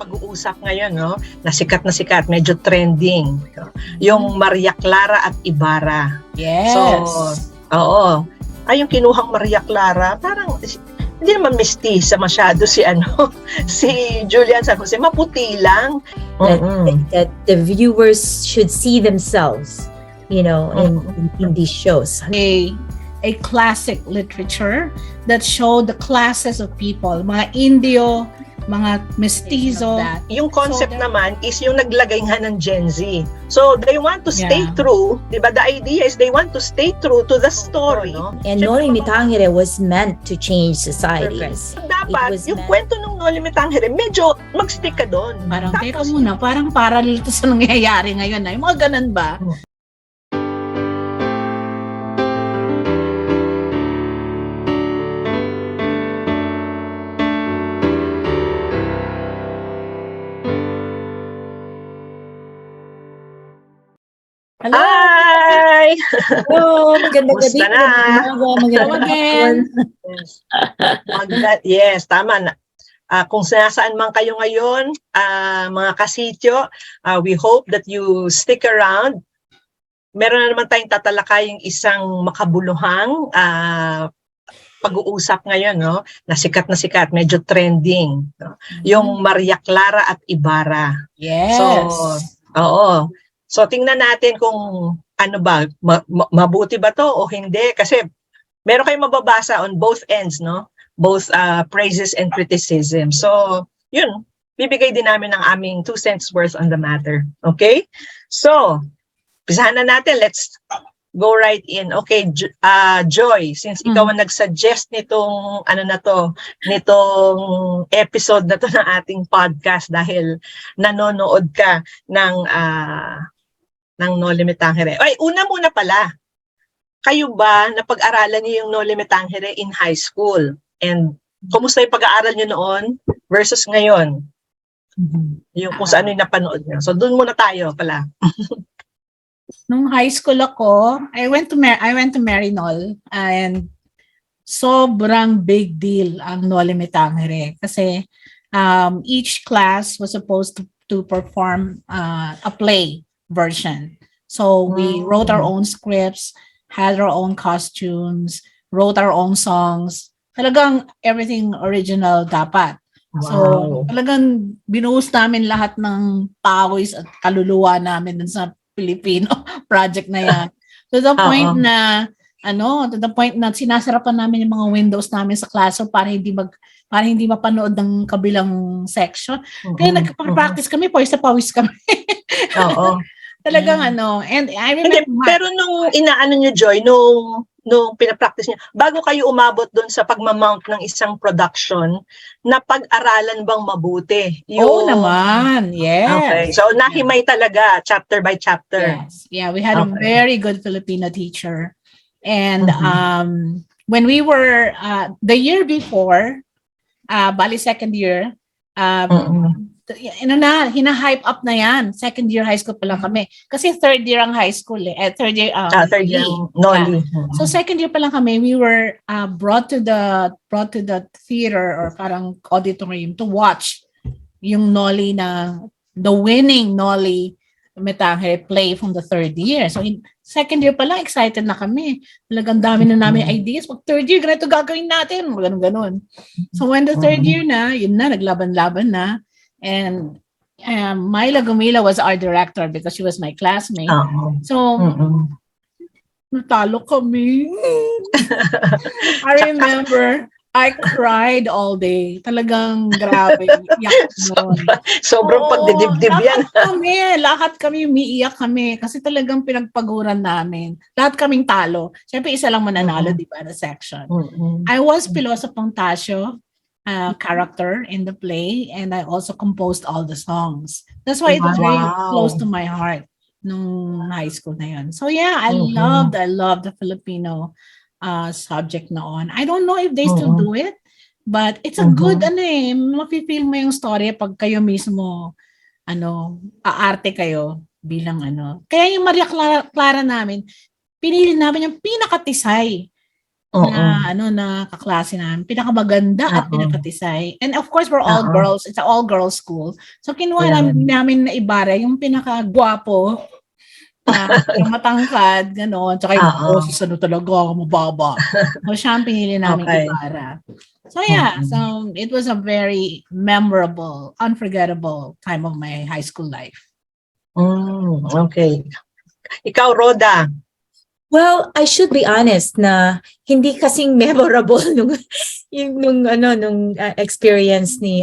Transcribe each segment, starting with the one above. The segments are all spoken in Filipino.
pag-uusap ngayon, no? Na sikat, medyo trending. Yung Maria Clara at Ibarra. Yes. So, oo. Ay, yung kinuhang Maria Clara, parang hindi naman mestiza masyado si si Julian San Jose, maputi lang. That the viewers should see themselves, in these shows. A classic literature that showed the classes of people, mga Indio, mga mestizo. Yung concept naman is yung naglagay nga ng Gen Z. So they want to stay true, diba? The idea is they want to stay true to the story. And Noli Tangere was meant to change societies. Dapat, yung kwento ng Noli Tangere, medyo mag-stick ka doon. Parang, teka muna, parang parallel to sa nangyayari ngayon. Yung mga ganun ba? Hello! Hi! Hello! Magandang gabi. Yes, tama na. Kung nasaan man kayo ngayon, mga kasityo, we hope that you stick around. Meron na naman tayong tatalakayang isang makabuluhang pag-uusap ngayon, no? Na sikat, medyo trending. No? Yung Maria Clara at Ibarra. Yes. So, oo. So tingnan natin kung mabuti ba to o hindi, kasi meron kayong mababasa on both ends, no? Both praises and criticism. So, yun, bibigay din namin ng aming 2 cents worth on the matter. Okay? So, pisahan na natin. Let's go right in. Okay, Joy, since ikaw ang nag-suggest nitong nitong episode na to ng ating podcast dahil nanonood ka ng Noli Tangere. Ay, una pala. Kayo ba napag-aralan niyo yung Noli Tangere in high school? And kumusta yung pag-aaral niyo noon versus ngayon? Yung kung saan yung napanood niyo. So doon muna tayo pala. Nung high school ako, I went to Marinol, and sobrang big deal ang Noli Tangere kasi each class was supposed to perform a play version. So we wrote our own scripts, had our own costumes, wrote our own songs. Talagang everything original dapat. Wow. So talagang binuhos namin lahat ng pawis at kaluluwa namin dun sa Filipino project na yan. To the point na sinasarapan namin yung mga windows namin sa class para hindi mapanood ng kabilang section. Kaya nagpa-practice kami, pawis na pawis kami. Oo. Talagang and I remember... Pero nung inaano nyo, Joy, nung pinapractice niya, bago kayo umabot doon sa pagmamount ng isang production, na pag-aralan bang mabuti? Oo naman, yes. Okay, so nahimay talaga, chapter by chapter. Yes, yeah, we had a very good Filipino teacher. And when we were, the year before, bali second year, hina-hype up na yan. Second year high school pa lang kami. Kasi third year ang high school third year Noli. Yeah. So second year pa lang kami, we were brought to the theater or parang auditorium to watch yung Noli the winning Noli Tangere play from the third year. So second year pa lang, excited na kami. Talagang dami na namin ideas. Pag third year, ganito gagawin natin. Ganun. So when the third year na, yun na, naglaban-laban na. And Myla Gumila was our director because she was my classmate. So, natalo kami. I remember, I cried all day. Talagang grabe. Sobrang pagdidibdib yan. Lahat kami umiiyak kami kasi talagang pinagpaguran namin. Lahat kaming talo. Siyempre, isa lang mananalo, di ba, na section. I was Piloso Pangtasio character in the play, and I also composed all the songs. That's why it was very close to my heart nung high school na yun. So yeah, I loved the Filipino subject noon. I don't know if they still do it, but it's a good mafe-feel mo yung story pag kayo mismo aarte kayo bilang Kaya yung Maria Clara namin, pinili namin yung pinakatisay Oo. na kaklase namin. Pinakamaganda at Oo. pinakatisay. And of course, we're all Oo. girls. It's an all-girls school. So, kinuha Yeah. namin na Ibarra, yung pinakagwapo, yung matangkad, gano'n. Tsaka yung Oo. boses, talaga, mababa. So, siya ang pinili namin Okay. Ibarra. So, yeah. Mm-mm. So, it was a very memorable, unforgettable time of my high school life. Okay. Ikaw, Rhoda. Well, I should be honest na hindi kasing memorable nung experience ni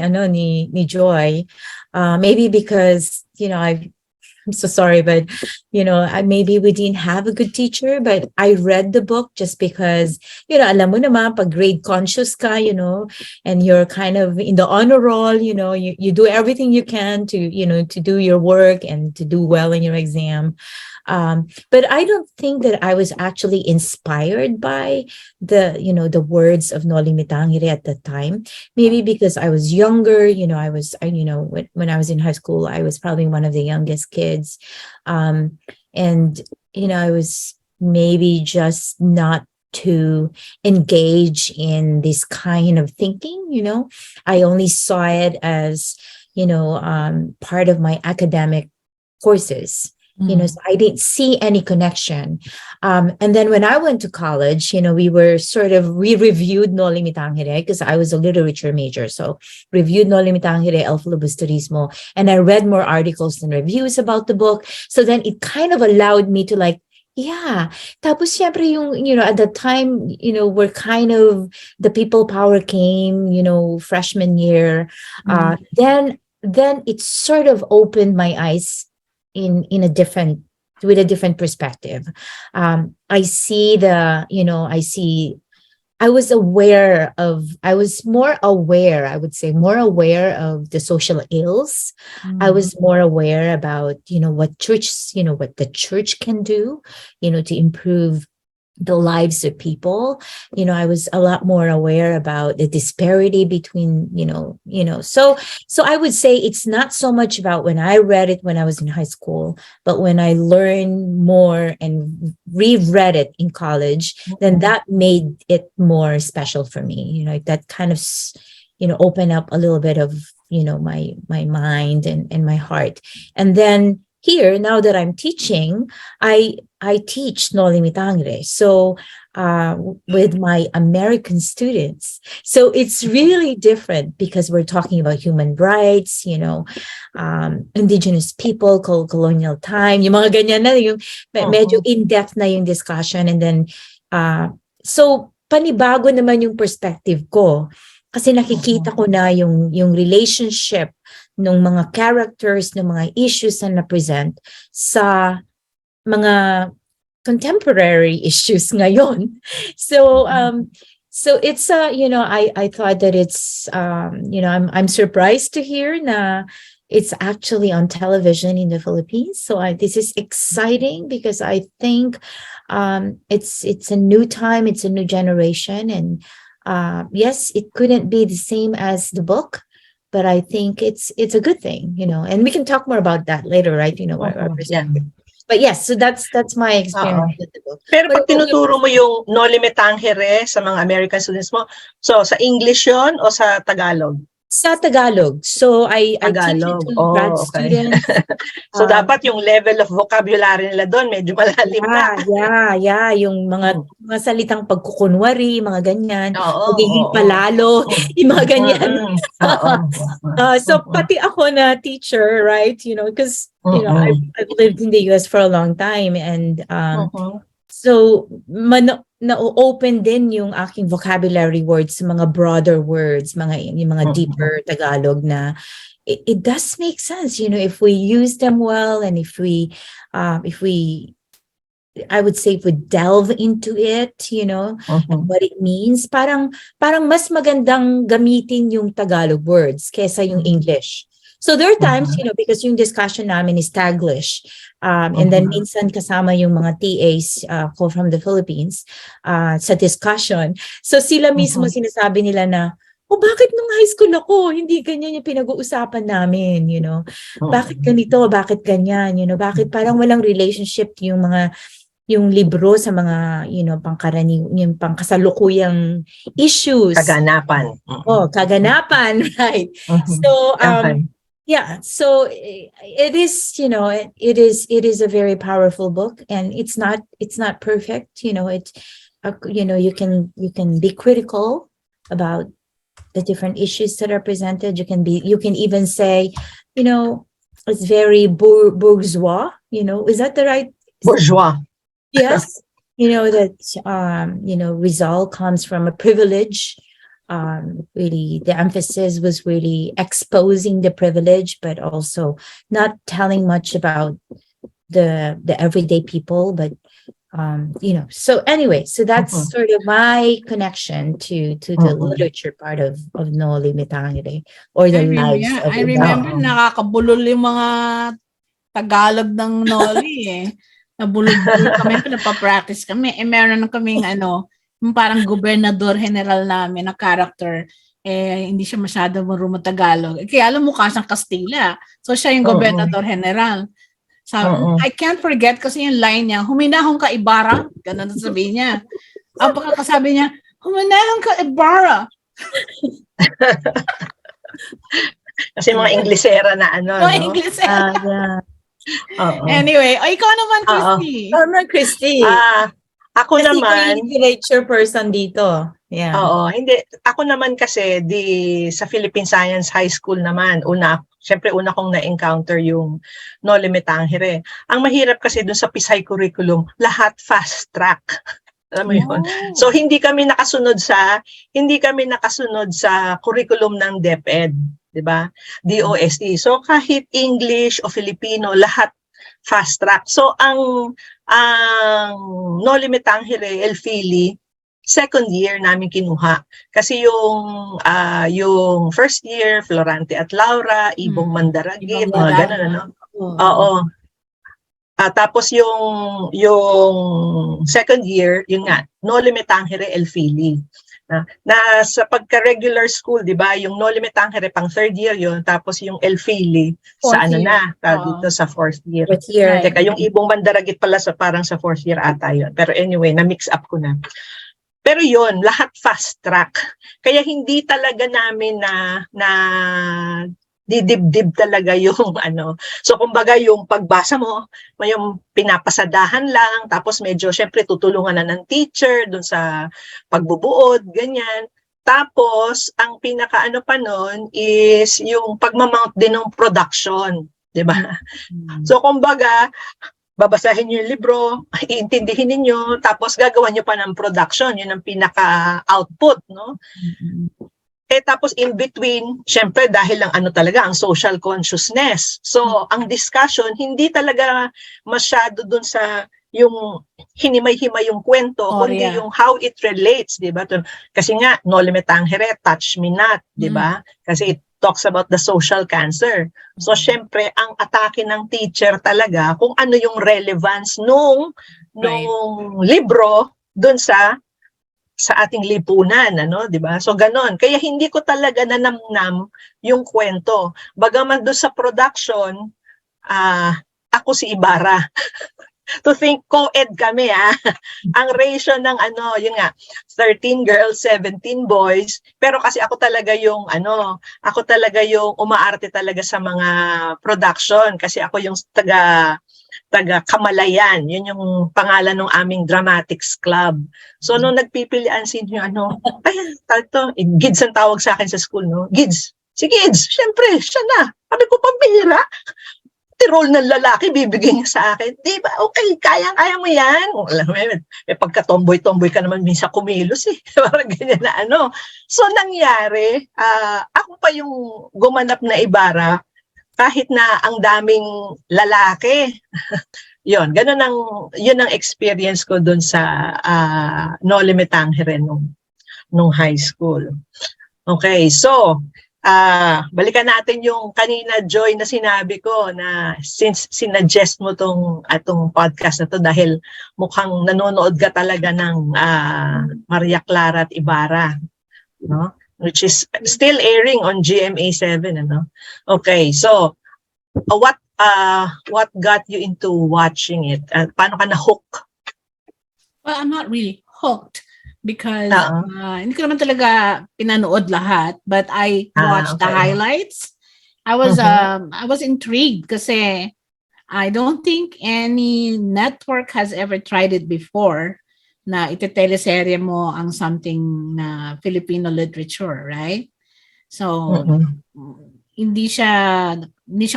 Joy. Maybe because, I'm so sorry, but maybe we didn't have a good teacher, but I read the book just because, alam mo naman, pag grade conscious ka, and you're kind of in the honor roll, you do everything you can to do your work and to do well in your exam. But I don't think that I was actually inspired by the words of Noli Tangere at the time. Maybe because I was younger, when I was in high school, I was probably one of the youngest kids. And, I was maybe just not to engage in this kind of thinking, I only saw it as, part of my academic courses. So I didn't see any connection. And then when I went to college, we reviewed Noli Tangere because I was a literature major. So reviewed Noli Tangere, El Filibusterismo, and I read more articles and reviews about the book. So then it kind of allowed me to yeah. Tapos syempre at the time, we're kind of, the people power came, freshman year. Then it sort of opened my eyes with a different perspective. I was more aware, I would say, more aware of the social ills. I was more aware about, what the church can do, to improve the lives of people. I was a lot more aware about the disparity between, so I would say it's not so much about when I read it when I was in high school, but when I learned more and reread it in college, then that made it more special for me. That kind of, opened up a little bit of, my mind and my heart. And then here, now that I'm teaching, I teach Noli Tangere. So with my American students. So it's really different because we're talking about human rights, indigenous people, colonial time, yung mga ganyan na, yung medyo in-depth na yung discussion. And then, so panibago naman yung perspective ko. Kasi nakikita ko na yung relationship ng mga characters, ng mga issues na na-present sa mga contemporary issues ngayon. So it's I thought that it's I'm surprised to hear na it's actually on television in the Philippines. So this is exciting because I think it's a new time, it's a new generation, and yes, it couldn't be the same as the book, but I think it's a good thing, and we can talk more about that later, right? Our perspective. But yes, so that's my experience with the book. Pero pag tinuturo mo yung Noli Tangere sa mga American students mo, so sa English yon o sa Tagalog? Sa Tagalog. So I teach it to grad students. So dapat yung level of vocabulary nila doon medyo malalim na. Yeah. Yung mga salitang pagkukunwari, mga ganyan. Magiging palalo, yung mga ganyan. So pati ako na teacher, right? Because I've lived in the US for a long time, and so na-open din yung aking vocabulary words sa mga broader words, yung mga deeper Tagalog na it does make sense, if we use them well, and if we I would say if we delve into it, and what it means, parang mas magandang gamitin yung Tagalog words kesa yung English. So there are times, because yung discussion namin is Taglish, and then minsan kasama yung mga TAs ko from the Philippines sa discussion. So sila mismo sinasabi nila na, bakit nung high school ako, hindi ganyan yung pinag-uusapan namin, Bakit ganito, bakit ganyan, bakit parang walang relationship yung mga yung libro sa mga, yung pangkasalukuyang issues. Kaganapan. Oh, kaganapan, right? So, Okay. yeah, so it is, it is a very powerful book, and it's not perfect. You can be critical about the different issues that are presented. You can even say, it's very bourgeois. Is that the right? Bourgeois. Yes. That Rizal comes from a privilege. Really, the emphasis was really exposing the privilege, but also not telling much about the everyday people. But so anyway, so that's sort of my connection to the literature part of Noli Me Tangere, or the lives of I remember nakakabulol yung mga Tagalog ng Noli eh. Nabulol-bulol kami, pinapapractice kami. Meron kaming yung parang gobernador general namin na character. Hindi siya masyado marunong Tagalog. Kaya alam mo siyang Kastila. So siya yung gobernador general. I can't forget kasi yung line niya, huminahon ka Ibarra. Ganun sabihin niya. Ang pagkakasabi niya, huminahon ka Ibarra. Kasi mga Inglesera na Mga Inglesera. Yeah. Anyway, ikaw naman, Christy. Christy. Ako kasi naman, literature person dito. Yeah. Oo, hindi. Ako naman kasi sa Philippine Science High School naman, syempre una kong na-encounter yung Noli Me Tangere. Ang mahirap kasi dun sa Pisay curriculum, lahat fast track. Alam mo yun? So hindi kami nakasunod sa curriculum ng DepEd, 'di ba? DOST. So kahit English o Filipino, lahat fast track. So ang Noli Me Tangere, El Fili, second year namin kinuha. Kasi yung first year, Florante at Laura, Ibong Mandaragit, mga ganun, Oo. Tapos yung second year, yun nga, Noli Me Tangere, El Fili. Na sa pagka-regular school, di ba, yung Noli Me Tangere pang third year yun, tapos yung El Fili sa dito sa fourth year. Right. Teka, yung Ibong Mandaragit pala parang sa fourth year ata yun. Pero anyway, na-mix up ko na. Pero yun, lahat fast track. Kaya hindi talaga namin na didibdib talaga yung So kumbaga yung pagbasa mo, yung pinapasadahan lang, tapos medyo syempre tutulungan na ng teacher dun sa pagbubuod, ganyan. Tapos ang pinaka pa nun is yung pagmamount din ng production, 'di ba? So kumbaga babasahin niyo yung libro, iintindihin niyo, tapos gagawan niyo pa ng production, yun ang pinaka-output, no? Tapos in between, syempre dahil lang talaga ang social consciousness. So ang discussion, hindi talaga masyado dun sa yung hinimay-himay yung kwento, kundi yung how it relates, di ba? Kasi nga, Noli Me Tangere, touch me not, di ba? Kasi it talks about the social cancer. So syempre, ang atake ng teacher talaga, kung ano yung relevance nung libro dun sa ating lipunan, di ba? So ganon. Kaya hindi ko talaga nanamnam yung kwento. Bagaman doon sa production, ako si Ibarra. To think co-ed kami ang ratio ng yun nga 13 girls 17 boys, pero kasi ako talaga yung umaarte talaga sa mga production kasi ako yung taga Kamalayan, yun yung pangalan ng aming dramatics club. So nung nagpipilian Gids ang tawag sa akin sa school, no? Gids. Si Gids, syempre, siya na. Sabi ko, pambihira. Role ng lalaki, bibigay niya sa akin. Di ba? Okay, kaya mo yan. Alam mo, may pagka-tomboy-tomboy ka naman minsan kumilos eh. Parang ganyan na So, nangyari, ako pa yung gumanap na Ibarra, kahit na ang daming lalaki. Yun ang experience ko dun sa Noli Me Tangere nung high school. Okay, so, balikan natin yung kanina, Joy, na sinabi ko na since sinuggest mo atong podcast na to dahil mukhang nanonood ka talaga ng Maria Clara at Ibarra, no? Which is still airing on GMA7, Okay, so what got you into watching it? Paano ka na-hook Well, I'm not really hooked because Oo. hindi ko naman talaga pinanood lahat, but I watched the Okay. highlights. I was intrigued kasi I don't think any network has ever tried it before na ite-teleserye mo ang something na Filipino literature, right? So Mm-mm. hindi siya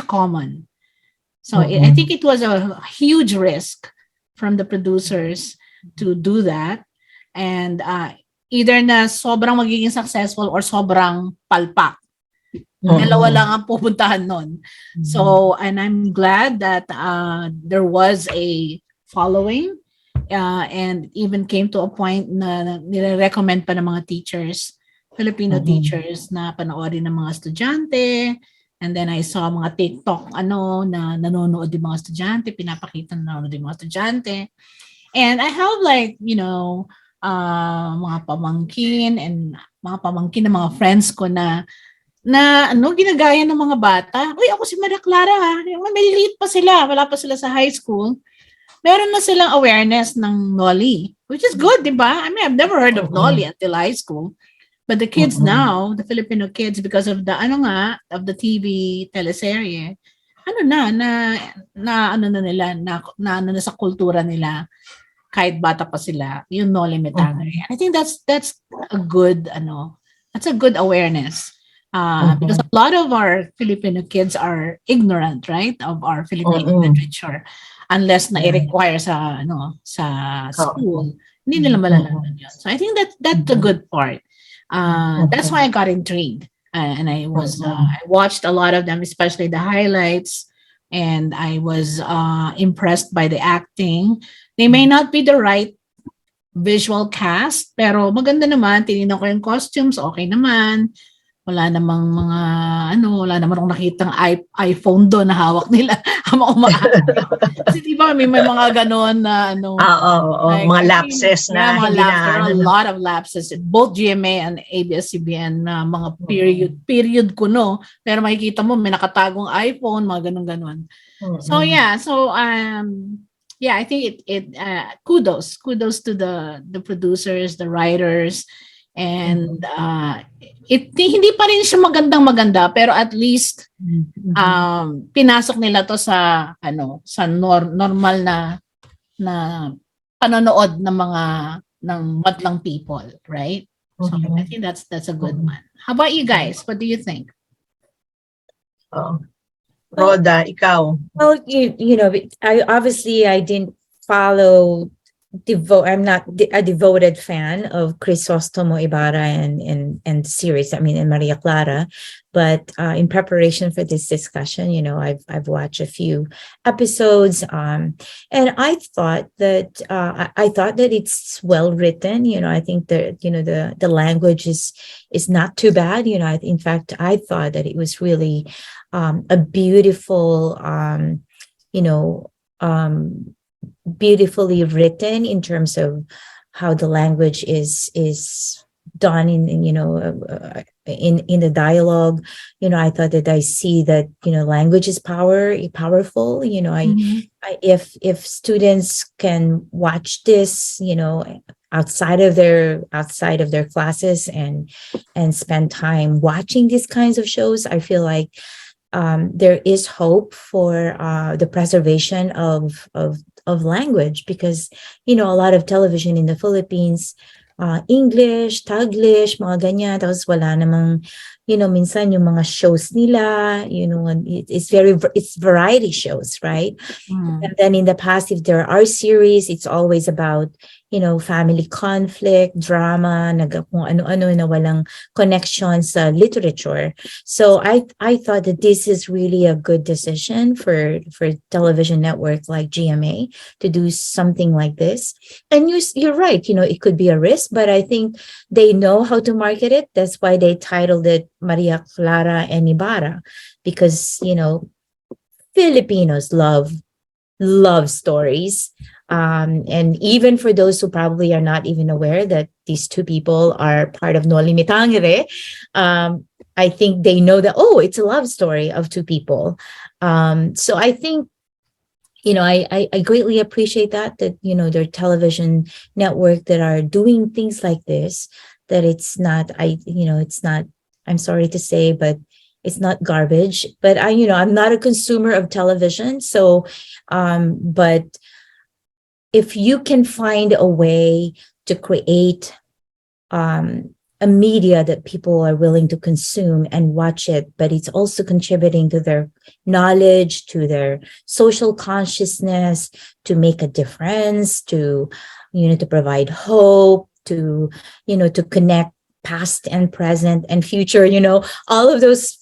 common. So I Mm-mm. think it was a huge risk from the producers to do that. And either na sobrang magiging successful or sobrang palpak. Dalawa Mm-mm. lang ang pupuntahan nun. So, and I'm glad that there was a following and even came to a point na nire-recommend pa ng mga teachers, Filipino Mm-mm. teachers na panoorin ng mga estudyante. And then I saw mga TikTok na nanonood yung mga estudyante, pinapakita na nanonood yung mga estudyante. And I have mga pamangkin ng mga friends ko na ginagaya ng mga bata. Uy, ako si Maria Clara ha. Maliliit pa sila. Wala pa sila sa high school. Meron na silang awareness ng Noli. Which is good, di ba? I mean, I've never heard of Noli until high school. But the kids now, the Filipino kids, because of the of the TV teleserye, na sa kultura nila, kahit bata pa sila, yung Noli Me Tangere. I think that's a good that's a good awareness. Because a lot of our Filipino kids are ignorant, right, of our Filipino literature, unless na i-require sa school, hindi nila malalaman yun. So I think that's a good part. That's why I got intrigued, and I watched a lot of them, especially the highlights, and I was impressed by the acting. They may not be the right visual cast, pero maganda naman. Tinignan ko yung costumes, okay naman. Wala namang wala naman akong nakitang iPhone doon na hawak nila habang umaarte. Kasi di ba may mga gano'n na like, mga lapses na mga hindi lapses. There are a lot of lapses. Both GMA and ABS-CBN na mga period ko, no? Pero makikita mo, may nakatagong iPhone, mga ganun-ganon. So, yeah. So, I think kudos to the producers, the writers, and hindi pa rin siya maganda pero at least pinasok nila to sa sa normal na panonood ng mga madlang people, right? So I think that's a good one. How about you guys? What do you think? Rhoda, ikaw. Well, I didn't follow I'm not a devoted fan of Crisostomo Ibarra and the series. I mean, and Maria Clara, but in preparation for this discussion, I've watched a few episodes, and I thought that it's well written. I think that the language is not too bad. In fact, I thought that it was really a beautiful, beautifully written in terms of how the language is done in the dialogue. I thought that I see that language is powerful. If students can watch this outside of their classes and spend time watching these kinds of shows, I feel like there is hope for the preservation of language, because a lot of television in the Philippines, English, Taglish, mga ganyan, tapos wala namang minsan yung mga shows nila, it's variety shows, right? And then in the past, if there are series, it's always about family conflict, drama, kung ano-ano na walang connection sa literature. So I thought that this is really a good decision for television network like GMA to do something like this. And you're right, it could be a risk, but I think they know how to market it. That's why they titled it Maria Clara and Ibarra, because Filipinos love stories. And even for those who probably are not even aware that these two people are part of Noli Me Tangere, I think they know that, it's a love story of two people. So I think I greatly appreciate that, there are television network that are doing things like this, that it's not, it's not, I'm sorry to say, but it's not garbage. But I'm not a consumer of television. So, but if you can find a way to create a media that people are willing to consume and watch it, but it's also contributing to their knowledge, to their social consciousness, to make a difference, to provide hope, to connect past and present and future, all of those,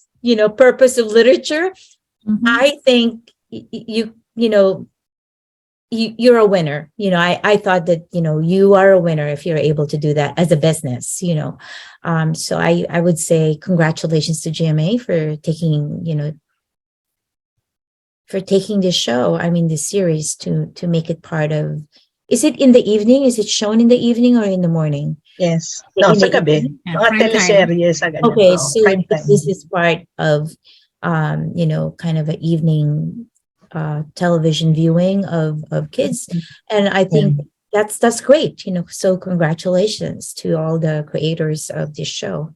purpose of literature. Mhm. I think you're a winner. I thought that, you are a winner if you're able to do that as a business, so I would say congratulations to GMA for taking this show. I mean, this series to make it part of, is it in the evening? Is it shown in the evening or in the morning? Yes. No, In sa the gabi. evening? Yeah, Mga prime time. teleserye sa ganyan. Okay, Oo, so prime time. this is part of, kind of an evening television viewing of kids, and I think that's great. So congratulations to all the creators of this show.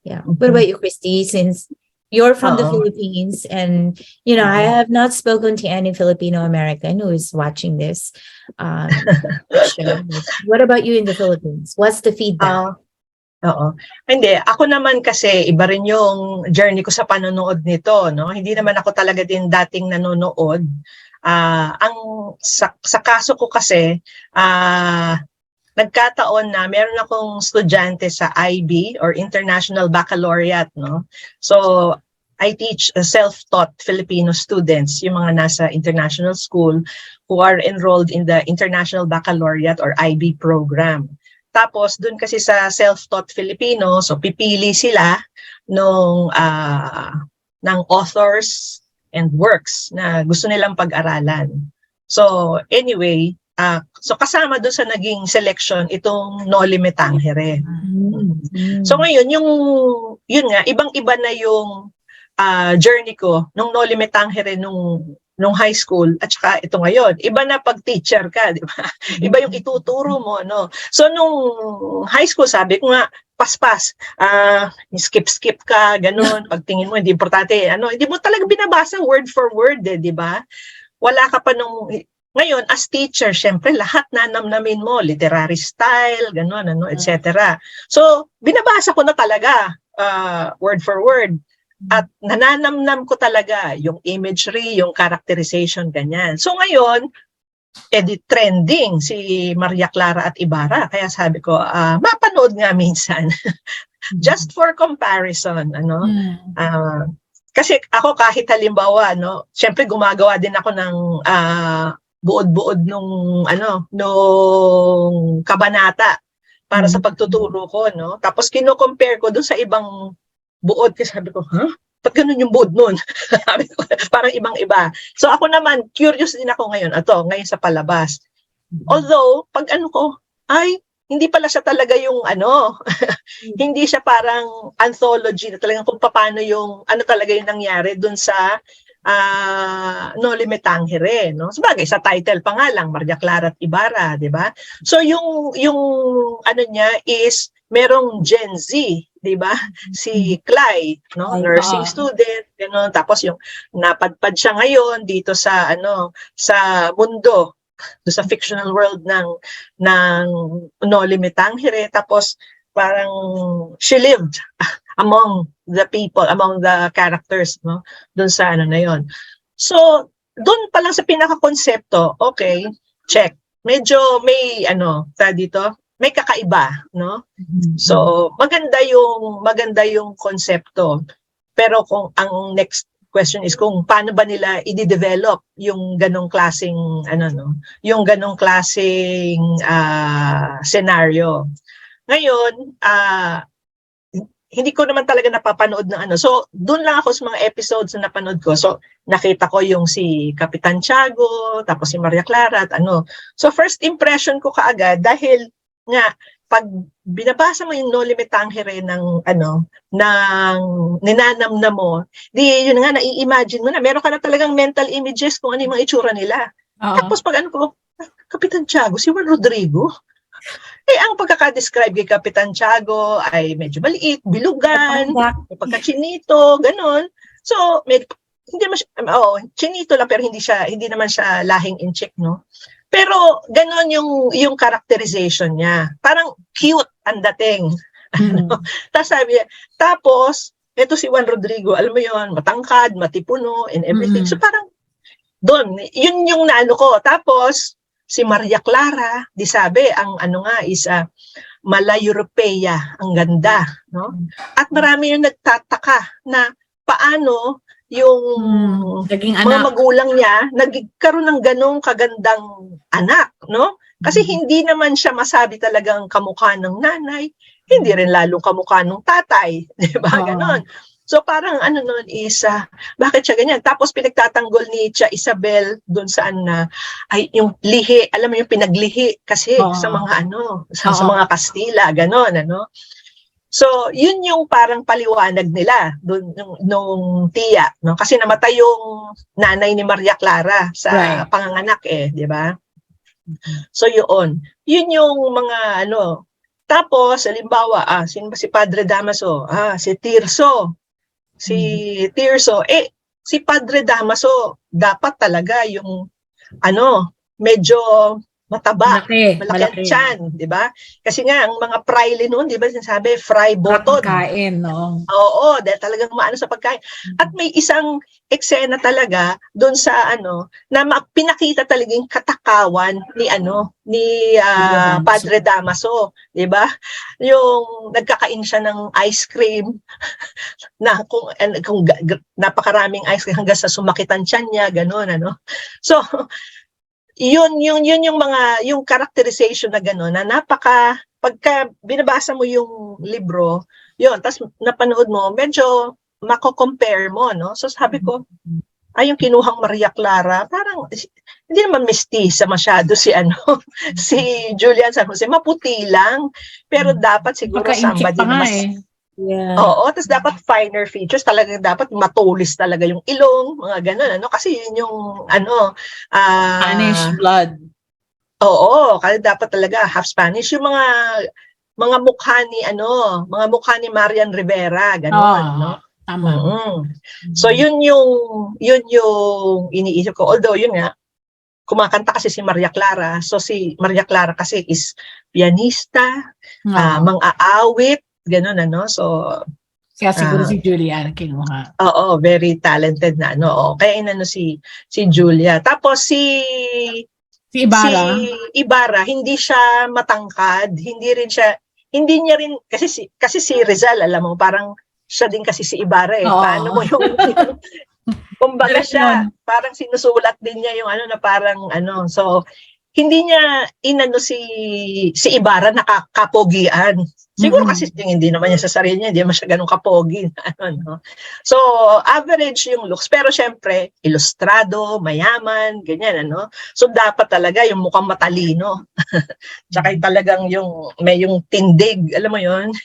Yeah. What about you, Christy? Since you're from the Oo. Philippines, and I have not spoken to any Filipino American who is watching this show. What about you in the Philippines? What's the feedback? Oo. Hindi, ako naman kasi iba rin yung journey ko sa panonood nito, no? Hindi naman ako talaga din dating nanonood. Ang sa kaso ko kasi, nagkataon na meron akong estudyante sa IB or International Baccalaureate, no? So, I teach self-taught Filipino students, yung mga nasa international school who are enrolled in the International Baccalaureate or IB program. Tapos, dun kasi sa self-taught Filipino, so pipili sila ng authors and works na gusto nilang pag-aralan. So, anyway, so kasama doon sa naging selection itong Noli Tangere. So ngayon, yun nga, ibang-iba na yung journey ko nung Noli Tangere nung high school at saka ito ngayon. Iba na pag teacher ka, di ba? Iba yung ituturo mo, no? So nung high school, sabi ko nga, paspas, skip ka, ganun. Pagtingin mo, hindi importante, hindi mo talaga binabasa word for word, di ba? Wala ka pa ngayon, as teacher, syempre, lahat nanamnamin mo, literary style, gano'n, etc. So, binabasa ko na talaga, word for word. At nananamnam ko talaga yung imagery, yung characterization, ganyan. So, ngayon, edit trending si Maria Clara at Ibarra. Kaya sabi ko, mapanood nga minsan. Just for comparison, kasi ako kahit halimbawa, syempre gumagawa din ako ng buod-buod nung kabanata para sa pagtuturo ko, no? Tapos kino-compare ko dun sa ibang buod kasi sabi ko, ba't ganun yung buod nun? Parang ibang-iba. So ako naman, curious din ako ngayon sa palabas. Although, pag hindi pala siya talaga yung hindi siya parang anthology na talagang kung paano yung talaga yung nangyari dun sa Noli Tangere, no? Sabagay, sa title pa nga lang, Maria Clara at Ibarra, di ba? So yung niya is merong Gen Z, di ba? Si Clay, no? Nursing student, gano'n. Tapos yung napadpad siya ngayon dito sa sa mundo, do sa fictional world ng Noli Tangere. Tapos parang she lived among the people, among the characters, no? Doon sa na yon. So, doon pa lang sa pinaka-konsepto, okay, check. Medyo may dito, may kakaiba, no? So, maganda yung konsepto. Pero kung ang next question is kung paano ba nila i-develop yung ganong klaseng yung ganong klaseng scenario. Ngayon, hindi ko naman talaga napapanood ng So, doon lang ako sa mga episodes na napanood ko. So, nakita ko yung si Kapitan Tiago, tapos si Maria Clara at So, first impression ko kaagad dahil nga, pag binabasa mo yung Noli Me Tangere ng ninanamnam mo, di yun nga, nai-imagine mo na, meron ka na talagang mental images kung ano yung mga itsura nila. Tapos pag ano ko, Kapitan Tiago, si Juan Rodrigo, ang pagkakadescribe kay Kapitan Tiago ay medyo maliit, bilugan, may pagkachinito, ganon. So, hindi naman siya, chinito lang pero hindi naman siya lahing inchik, no? Pero ganon yung characterization niya. Parang cute ang dating. Tapos sabi niya, ito si Juan Rodrigo, alam mo yon, matangkad, matipuno, and everything. So parang doon, yun yung naano ko. Tapos, si Maria Clara, di sabi, ang is Mala Europea, ang ganda, no? At marami yung nagtataka na paano yung mga magulang niya nagkaroon ng ganong kagandang anak, no? Kasi hindi naman siya masabi talagang kamukha ng nanay, hindi rin lalong kamukha ng tatay, di ba? Ganon. So parang nun is, bakit siya ganyan? Tapos pinagtatanggol ni Tia Isabel doon saan na, ay yung lihi, alam mo yung pinaglihi kasi sa mga sa mga Kastila, ganon, So yun yung parang paliwanag nila doon nung tiya, no? Kasi namatay yung nanay ni Maria Clara sa panganganak di ba? So yun yung mga Tapos, halimbawa, sino ba si Padre Damaso? Si Tirso. Si Padre Damaso, dapat talaga yung, medyo mataba, malaki ang tiyan, di ba? Kasi nga, ang mga praile noon, di ba, sinasabi, fry button. Pagkain, no? Oo, dahil talagang maano sa pagkain. At may isang eksena talaga doon sa na pinakita talaga yung katakawan ni Padre Damaso, di ba? Yung nagkakain siya ng ice cream na kung napakaraming ice cream hanggang sa sumakitan tiyan niya, gano'n, So, yun yung mga yung characterization na gano'n na pagka binabasa mo yung libro, yun, tapos napanood mo, medyo mako-compare mo, no? So sabi ko, yung kinuhang Maria Clara, parang hindi naman mestiza masyado si si Julian San Jose, maputi lang, pero dapat siguro somebody na mas Oo, tapos dapat finer features, talaga dapat matulis talaga yung ilong, mga ganun, kasi yun yung Spanish blood. Oo, kasi dapat talaga half Spanish yung mga mukha ni Marian Rivera, ganun, no? Tama. So yun yung iniisip ko. Although yun nga, kumakanta kasi si Maria Clara. So si Maria Clara kasi is pianista, mang-aawit, ganun, So kaya siguro si Julia kinuha. Oo, very talented na kaya inano si Julia. Tapos si Ibarra. Si Ibarra, hindi siya matangkad, hindi niya rin kasi si Rizal, alam mo, parang siya din kasi si Ibarra Paano mo yung kumbaga siya, parang sinusulat din niya yung na parang so hindi niya inano si Ibarra nakakapogian. Siguro kasi hindi naman niya sa sarili niya, hindi naman siya ganun kapogi. So, average yung looks. Pero syempre, ilustrado, mayaman, ganyan. So, dapat talaga yung mukhang matalino. Tsaka talagang may yung tindig. Alam mo yun?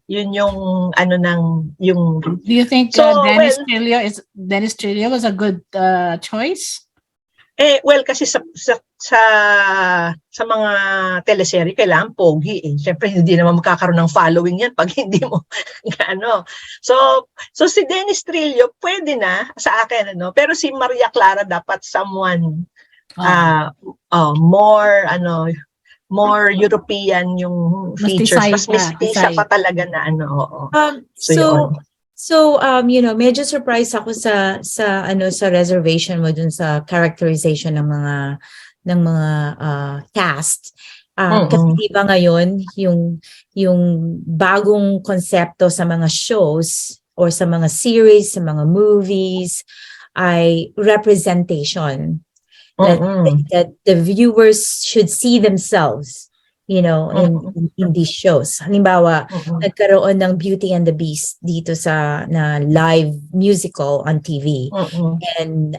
Yun yung yung... Do you think Dennis Trillo was a good choice? Well, kasi sa mga teleserye, kailangan pogi Siyempre, hindi naman magkakaroon ng following yan pag hindi mo So si Dennis Trillo, pwede na sa akin, pero si Maria Clara dapat someone more European yung features. Mas mestiza pa talaga na So, medyo surprised ako sa reservation mo dun sa characterization ng mga cast. Kasi diba ngayon yung bagong konsepto sa mga shows or sa mga series, sa mga movies ay representation. That the viewers should see themselves in these shows. Halimbawa, nagkaroon ng Beauty and the Beast dito na live musical on TV. And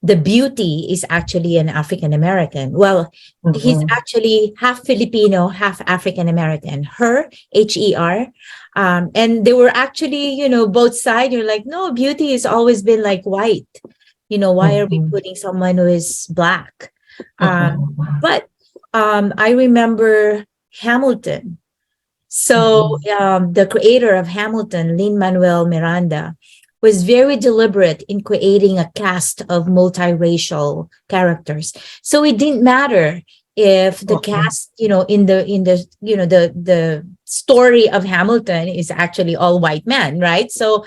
the beauty is actually an African American. Well, he's actually half Filipino, half African American. Her, Her. And they were actually, both sides. You're like, no, beauty has always been like white. Why are we putting someone who is black? But I remember Hamilton. So the creator of Hamilton, Lin-Manuel Miranda, was very deliberate in creating a cast of multiracial characters. So it didn't matter if the cast, in the story of Hamilton is actually all white men, right? So,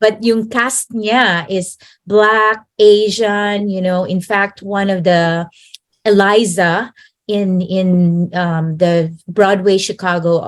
but yung cast niya is Black, Asian, in fact, one of the Eliza in the Broadway Chicago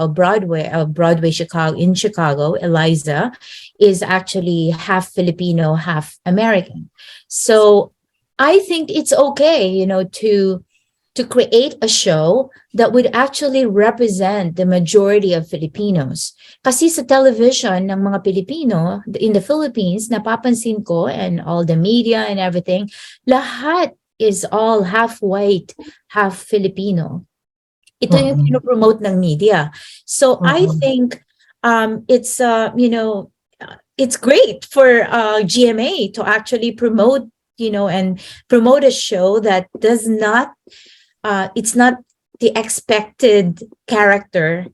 in Chicago, Eliza is actually half Filipino, half American. So I think it's okay, to create a show that would actually represent the majority of Filipinos. Kasi sa television ng mga Pilipino in the Philippines, napapansin ko, and all the media and everything, lahat is all half white, half Filipino. Ito yung pinopromote ng media. So I think it's it's great for GMA to actually promote, and promote a show that does not it's not the expected character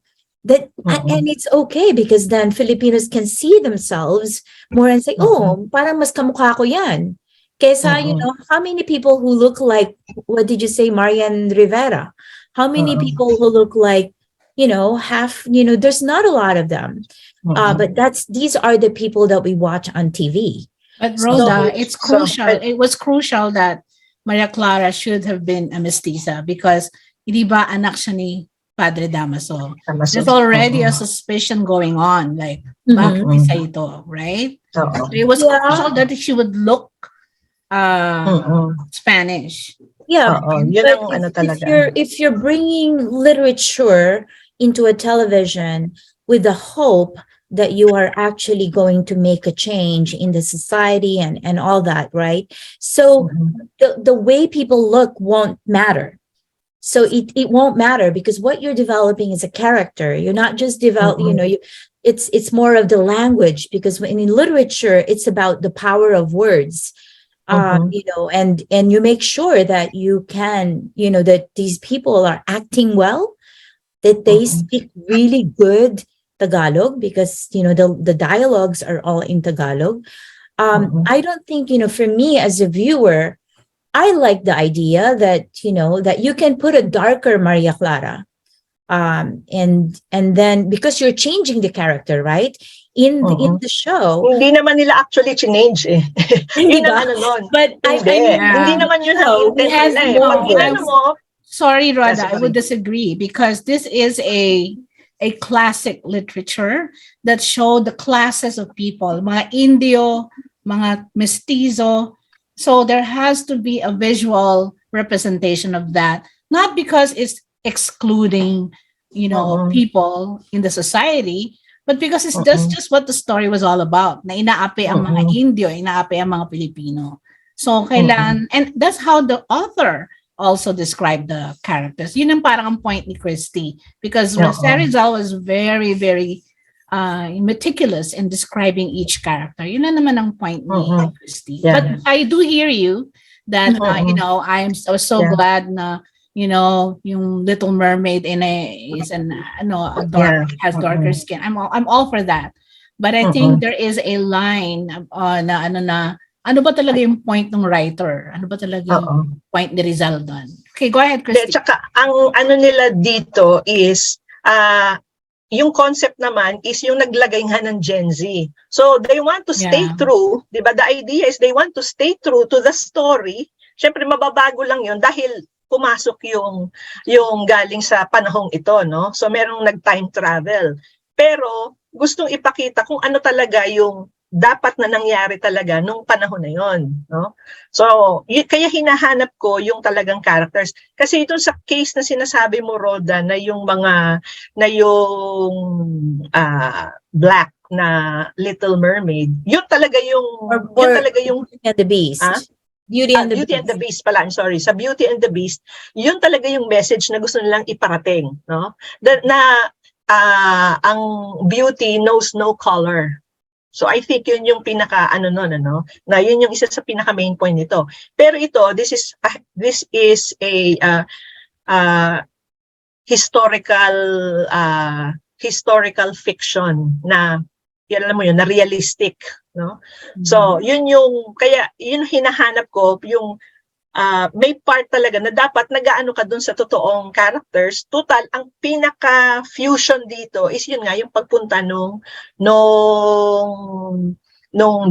that and it's okay, because then Filipinos can see themselves more and say, oh, parang mas kamukha ko yan. Kesa, how many people who look like, what did you say, Marian Rivera? How many people who look like, half, there's not a lot of them. But these are the people that we watch on TV. But Rhoda, it's crucial. It was crucial that Maria Clara should have been a mestiza, because hindi ba anak siya ni Padre Damaso? There's already a suspicion going on, like, bakit isa ito, right? So it was crucial that she would look Spanish. Yeah, if you're bringing literature into a television with the hope that you are actually going to make a change in the society and all that, right? So the way people look won't matter. So it won't matter, because what you're developing is a character. You're not just it's more of the language, because in literature, it's about the power of words. And you make sure that you can, that these people are acting well, that they speak really good Tagalog, because, the dialogues are all in Tagalog. I don't think, for me as a viewer, I like the idea that, that you can put a darker Maria Clara. And then, because you're changing the character, right? In the show. Hindi naman nila actually change eh. Yun ang ano nun. But hindi naman yun ang intent nila. Sorry, Rhoda, I would disagree, because this is a classic literature that showed the classes of people, mga Indio, mga mestizo. So there has to be a visual representation of that, not because it's excluding, people in the society, but because that's just what the story was all about. Na inaapi ang mga Indio, inaapi ang mga Pilipino. So kailan, and that's how the author also described the characters. Yun ang parang ang point ni Christy, because Rizal was very, very meticulous in describing each character. Yun na naman ang point ni Christy. Yeah. But I do hear you that I was so glad na yung Little Mermaid has darker skin. I'm all for that. But I think there is a line na ano ba talaga yung point ng writer? Ano ba talaga yung point ni Rizal doon? Okay, go ahead, Christy. Tsaka, ang ano nila dito is, yung concept naman is yung naglagay nga ng Gen Z. So, they want to stay true, di ba? The idea is they want to stay true to the story. Siyempre, mababago lang yun dahil pumasok yung galing sa panahong ito, no? So, merong nag-time travel. Pero, gustong ipakita kung ano talaga yung dapat na nangyari talaga nung panahon na yon, no? So, kaya hinahanap ko yung talagang characters. Kasi ito sa case na sinasabi mo, Rhoda, na yung black na Little Mermaid, yun talaga yung The Beast. Beauty and the Beauty and the Beast. Beast pala, I'm sorry, sa Beauty and the Beast, yun talaga yung message na gusto nilang iparating, no? Ang beauty knows no color. So I think yun yung pinaka na yun yung isa sa pinaka main point nito. Pero ito, this is a historical fiction na alam mo yun, na realistic, no? So yun yung kaya yun hinahanap ko, yung may part talaga na dapat nag-aano ka dun sa totoong characters. Total, ang pinaka-fusion dito is yun nga, yung pagpunta nung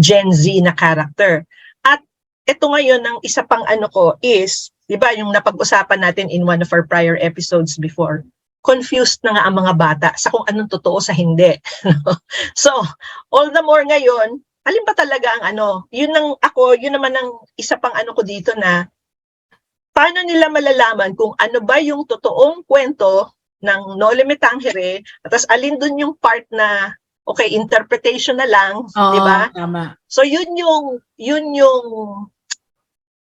Gen Z na character. At ito ngayon, ang isa pang ano ko is, di ba, yung napag-usapan natin in one of our prior episodes before, confused na nga ang mga bata sa kung anong totoo sa hindi. So, all the more ngayon, alin ba talaga ang yun naman ang isa pang ano ko dito na paano nila malalaman kung ano ba yung totoong kwento ng Noli Me Tangere, at alin dun yung part na okay, interpretation na lang, di ba? Tama. So yun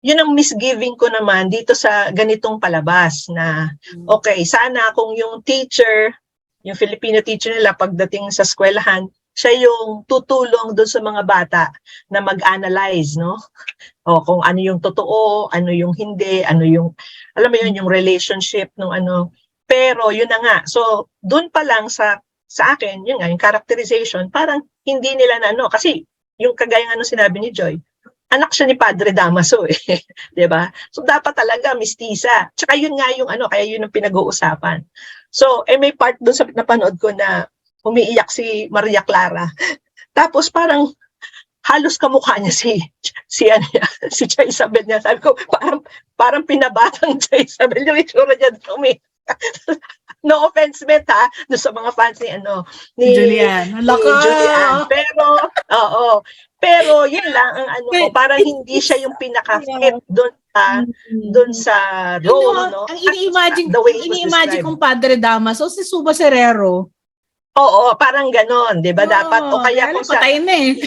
ang misgiving ko naman dito sa ganitong palabas na okay, sana kung yung teacher, yung Filipino teacher nila pagdating sa eskwelahan, siya yung tutulong doon sa mga bata na mag-analyze, no? O kung ano yung totoo, ano yung hindi, ano yung, alam mo yun, yung relationship nung ano. Pero yun na nga. So, doon pa lang sa akin, yun nga, yung characterization, parang hindi nila na kasi yung kagaya nga sinabi ni Joy, anak siya ni Padre Damaso eh. 'Di ba? So dapat talaga mistisa. Tsaka yun nga yung kaya yun ang pinag-uusapan. So, may part doon sa napanood ko na umiiyak si Maria Clara. Tapos parang halos kamukha niya si Jai Isabel niya. Sabi ko, parang pinabatang Jai Isabel yung itsura niya doon. No offense, Bet, ha, doon sa mga fans ni Julian. Julian. Pero yun lang ang ko, parang hindi siya yung pinaka-fit doon sa role, no? Ang ini-imagine described. kong Padre Damaso si Suba Serrero. Oo, parang ganon, 'di ba? Dapat o kaya kung patay na eh.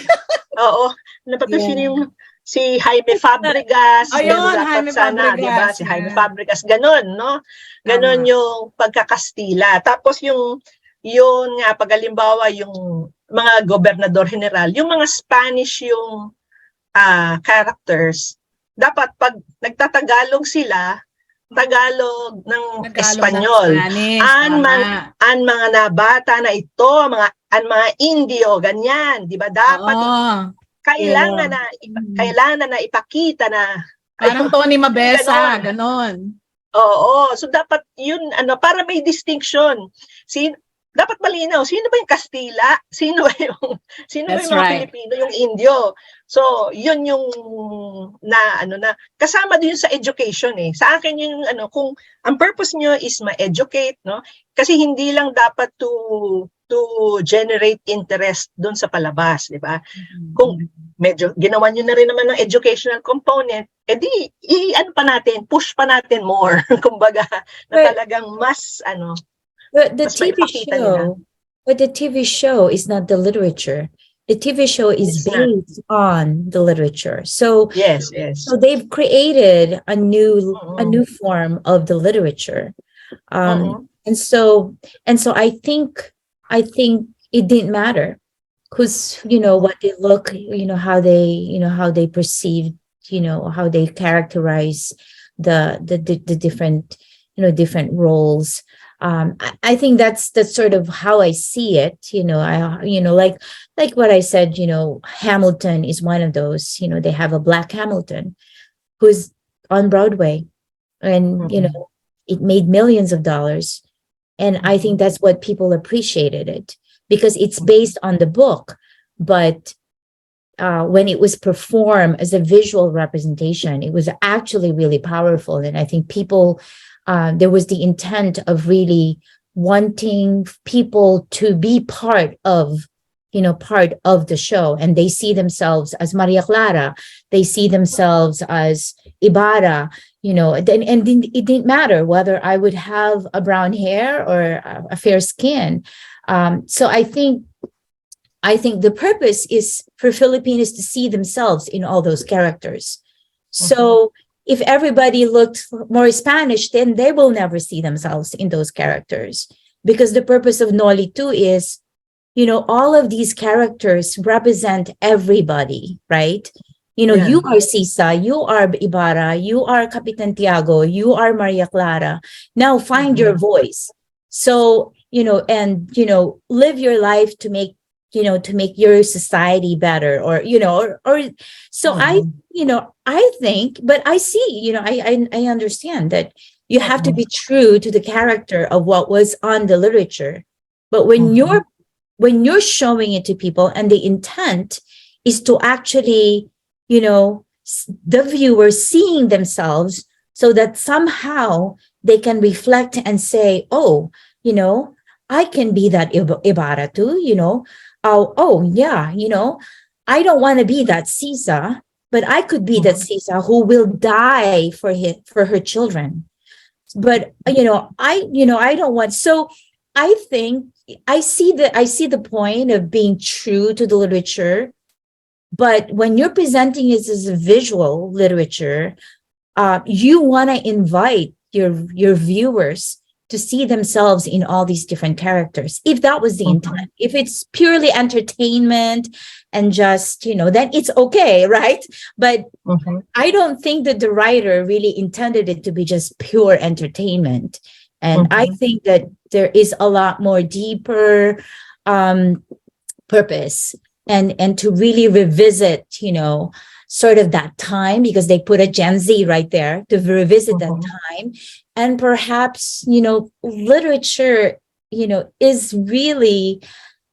Oo, sino yung si Jaime Fabregas, ayun, dapat sana, 'di ba? Si Jaime Fabregas, ganon, no? Ganon yung pagkakastila. Tapos yun nga, pag halimbawa yung mga gobernador general, yung mga Spanish yung characters, dapat pag nagtatagalog sila, Tagalog ng Espanyol. Ang mga nabata na ito, mga Indio, ganyan, 'di ba? Dapat kailangan na ipakita na parang Tony Mabesa, ganon. Oo, so dapat yun para may distinction. Dapat malinaw, sino ba yung Kastila? Sino ba yung mga Pilipino, yung Indio? So, yun yung na kasama din sa education eh. Sa akin yung kung ang purpose nyo is ma-educate, no? Kasi hindi lang dapat to generate interest doon sa palabas, di ba? Kung medyo ginawa nyo na rin naman ng educational component, edi pa natin, push pa natin more. Kumbaga, na talagang mas But the TV show is not the literature. The TV show is based on the literature. So yes. So they've created a new form of the literature. And so I think it didn't matter because what they look, how they perceive, how they characterize the different different roles. I think that's sort of how I see it. Like what I said. Hamilton is one of those. They have a black Hamilton who's on Broadway, and it made millions of dollars, and I think that's what people appreciated it because it's based on the book, but when it was performed as a visual representation, it was actually really powerful, and I think people. There was the intent of really wanting people to be part of the show, and they see themselves as Maria Clara, they see themselves as Ibarra, and it didn't matter whether I would have a brown hair or a fair skin. So I think the purpose is for Filipinos to see themselves in all those characters. So if everybody looked more Spanish, then they will never see themselves in those characters. Because the purpose of Noli too is, all of these characters represent everybody, right? Yeah. You are Sisa, you are Ibarra, you are Capitan Tiago, you are Maria Clara. Now find your voice. So, live your life to make, your society better, or so I think, but I see, I understand that you have to be true to the character of what was on the literature. But when you're showing it to people and the intent is to actually, the viewer seeing themselves so that somehow they can reflect and say, oh, I can be that Ibarra too, oh yeah, I don't want to be that Sisa, but I could be that Sisa who will die for her children. But I don't want. So I think I see the point of being true to the literature, but when you're presenting it as a visual literature, you want to invite your viewers to see themselves in all these different characters. If that was the intent, if it's purely entertainment and just, then it's okay, right? But I don't think that the writer really intended it to be just pure entertainment. And I think that there is a lot more deeper purpose and to really revisit, sort of that time, because they put a Gen Z right there to revisit that time. And perhaps, literature, is really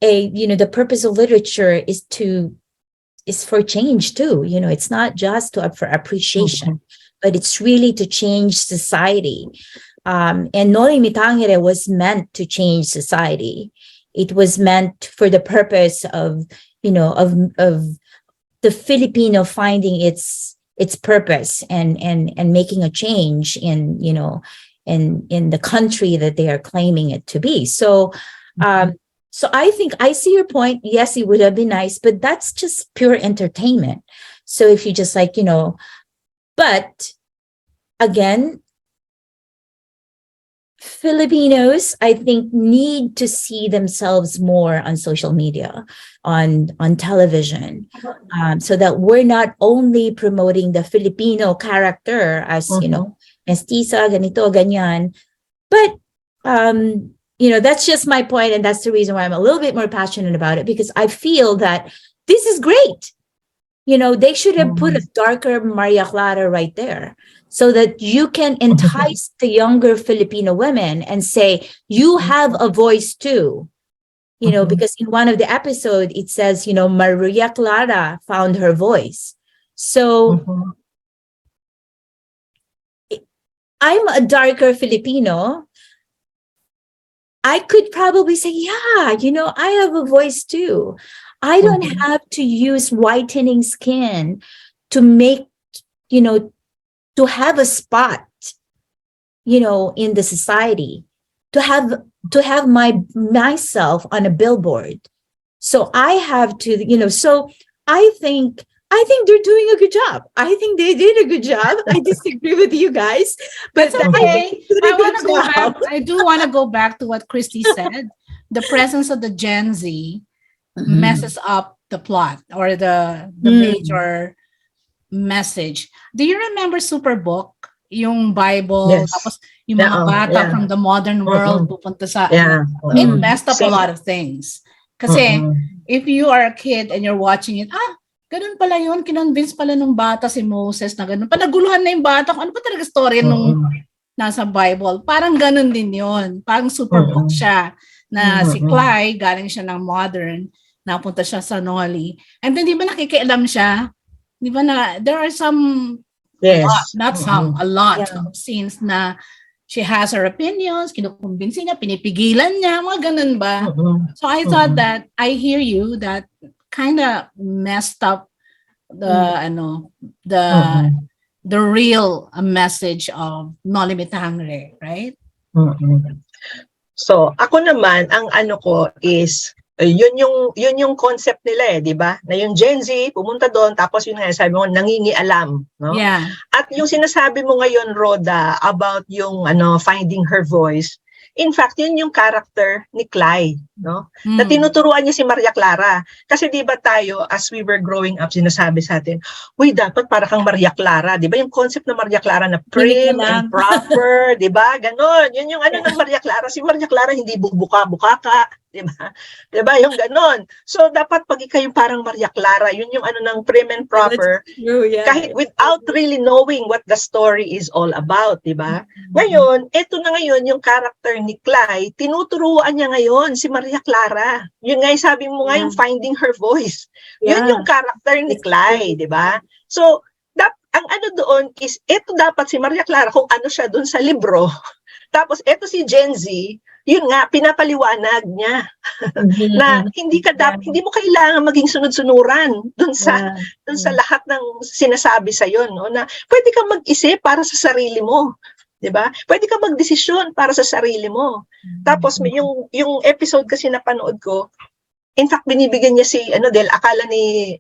the purpose of literature is for change too. It's not just for appreciation, but it's really to change society. And Noli Me Tangere was meant to change society. It was meant for the purpose of, of the Filipino finding its purpose and making a change in the country that they are claiming it to be. So so I think I see your point. Yes, it would have been nice, but that's just pure entertainment. So if you just but again, Filipinos, I think, need to see themselves more on social media, on television, so that we're not only promoting the Filipino character as, mestiza, ganito, ganyan, but, that's just my point, and that's the reason why I'm a little bit more passionate about it, because I feel that this is great. They should have put a darker Maria Clara right there so that you can entice the younger Filipino women and say, you have a voice too. Because in one of the episodes, it says, Maria Clara found her voice. So I'm a darker Filipino. I could probably say, yeah, I have a voice too. I don't have to use whitening skin to make, to have a spot, in the society, to have myself on a billboard. So I have to, so I think they're doing a good job. I think they did a good job. I disagree with you guys, but okay. I do want to go back to what Christy said. The presence of the Gen Z messes up the plot or the major message. Do you remember Superbook? Yung Bible, tapos yung mga bata from the modern world pupunta sa it messed up a lot of things. Kasi if you are a kid and you're watching it, ganun pala yun, kinonvince pala nung bata si Moses na ganun. Panaguluhan na yung bata kung ano pa talaga story nung nasa Bible. Parang ganun din yun. Parang Superbook siya na si Clay, galing siya ng modern, napunta siya sa Noli. And then, di ba nakikialam siya? Di ba na, there are some, a lot of scenes na she has her opinions, kinukumbinsi niya, pinipigilan niya, mga ganun ba? So I thought that, I hear you, that kind of messed up the real message of Noli Me Tangere, right? So, ako naman, ang ano ko is, Yun yung concept nila, 'di ba? Na yung Gen Z pumunta doon, tapos yun nga sabi mo, nangingialam, no? Yeah. At yung sinasabi mo ngayon, Rhoda, about yung finding her voice, in fact, yun yung character ni Clay, no? Na tinuturuan niya si Maria Clara. Kasi 'di ba tayo, as we were growing up, sinasabi sa atin, uy, dapat para kang Maria Clara, 'di ba? Yung concept ng Maria Clara na prim and proper, 'di ba? Ganon. Yun yung ng Maria Clara. Si Maria Clara hindi bubuka-buka ka, 'di ba? 'Di ba? Yung ganon. So dapat pag ikaw yung parang Maria Clara, yun yung ng prim and proper. True, yeah. Kahit without really knowing what the story is all about, 'di ba? Ngayon, eto na ngayon yung character ni Clay, tinuturuan niya ngayon si Maria Clara. Yun nga yung sabi mo nga yung finding her voice. Yun yung character ni Clay, 'di ba? So, ang doon is eto dapat si Maria Clara kung ano siya doon sa libro. Tapos eto si Gen Z, yun nga pinapaliwanag niya na hindi mo kailangan maging sunod-sunuran doon sa lahat ng sinasabi sa iyo, no, na pwede kang mag-isip para sa sarili mo, 'di ba? Pwede kang magdesisyon para sa sarili mo. Tapos yung episode kasi napanood ko, in fact binibigyan niya si dahil akala ni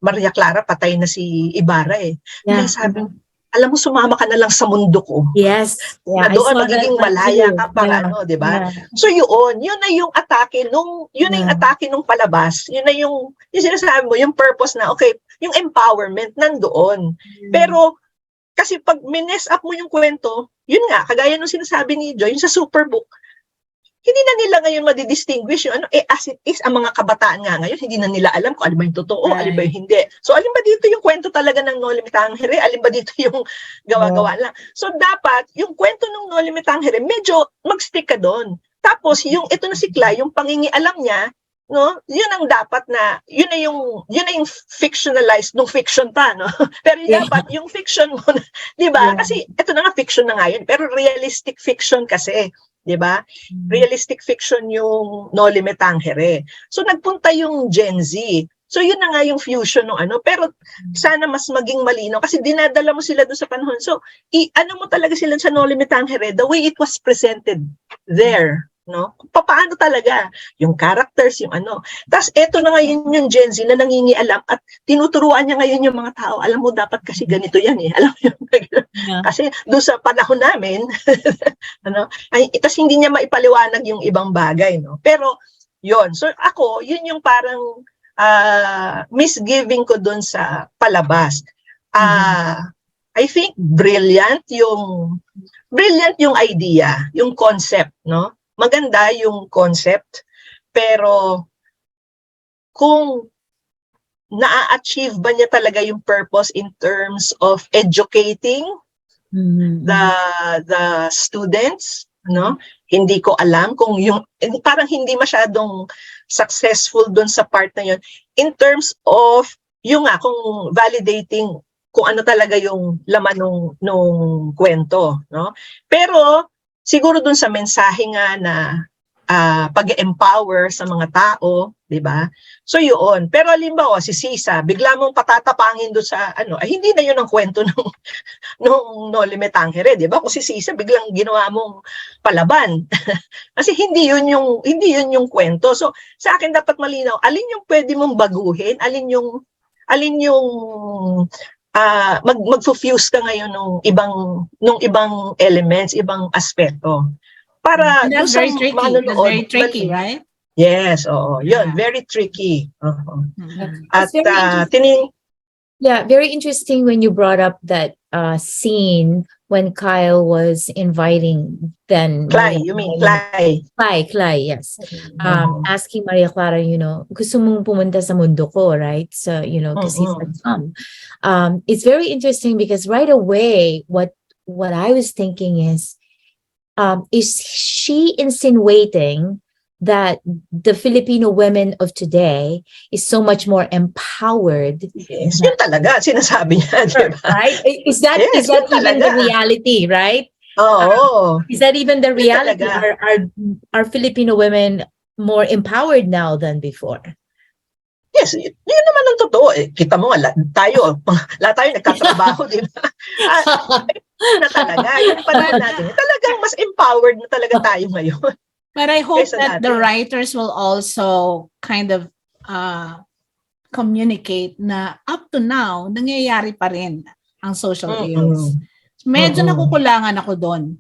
Maria Clara patay na si Ibarra eh. Yeah. Sabi, alam mo, sumama ka na lang sa mundo ko. Yes. Yeah, na doon magiging malaya ka para di ba? Yeah. So yun na yung atake nung palabas. Yun na yung sinasabi mo, yung purpose na, okay, yung empowerment nandoon. Pero, kasi pag mines up mo yung kwento, yun nga, kagaya nung sinasabi ni Joi, yung sa Superbook, hindi na nila ngayon madidistinguish yung as it is, ang mga kabataan nga ngayon, hindi na nila alam kung alin ba yung totoo, alin ba yung hindi. So, alin ba dito yung kwento talaga ng Noli Tangere, alin ba dito yung gawa-gawa lang. So, dapat, yung kwento ng Noli Tangere, medyo mag-stick ka doon. Tapos, ito na si Clay, yung pangingialam niya, no, yun ang dapat na, yun na yung fictionalized, nung fiction pa, no? Pero dapat, yung fiction mo, di ba? Kasi, ito na nga, fiction na nga yun, pero realistic fiction kasi, 'di ba? Realistic fiction yung Noli Tangere. So nagpunta yung Gen Z. So yun na nga yung fusion ng pero sana mas maging malinaw kasi dinadala mo sila doon sa panahon. So mo talaga sila sa Noli Tangere the way it was presented there, no? Paano talaga yung characters, yung Tapos eto na ngayon yung Gen Z na nangingialam at tinuturuan niya ngayon yung mga tao. Alam mo, dapat kasi ganito yan eh. Alam mo yun? Kasi doon sa panahon namin, tapos hindi niya maipaliwanag yung ibang bagay, no? Pero yun. So ako, yun yung parang misgiving ko doon sa palabas. I think brilliant yung idea, yung concept, no? Maganda yung concept, pero kung na-achieve ba niya talaga yung purpose in terms of educating the students, no? Hindi ko alam kung parang hindi masyadong successful doon sa part na yun in terms of kung validating kung ano talaga yung laman nung kwento, no? Pero siguro dun sa mensahe nga na pag-empower sa mga tao, 'di ba? So yun. Pero halimbawa si Sisa, bigla mong patatapangin doon sa hindi na yun ang kwento nung Noli Tangere, 'di ba? Kung si Sisa biglang ginawa mong palaban. Kasi hindi yun yung kwento. So sa akin dapat malinaw, alin yung pwede mong baguhin, alin yung mag-fuse ka ngayon nung ibang elements, ibang aspeto. Para that's very tricky. That's very tricky, right? Yes, oo. Yun, very tricky. At very interesting when you brought up that scene when Kyle was inviting Clay, you mean Clay? Clay, yes. Asking Maria Clara, gusto mong pumunta sa mundo ko, right? So, because he's a Tom. It's very interesting because right away, what I was thinking is she insinuating that the Filipino women of today is so much more empowered? Yes, yun talaga, sinasabi niya, diba? Right? Is that even the reality, right? Is that even the reality? Are Filipino women more empowered now than before? Yes, yun naman ang totoo. Kita mo, lahat tayo nagtatrabaho, di ba? Na talaga, yung panahon natin, talagang mas empowered na talaga tayo ngayon. But I hope Kaysa that the dati. writers will also kind of communicate na up to now, nangyayari pa rin ang social ills. Medyo nakukulangan ako doon.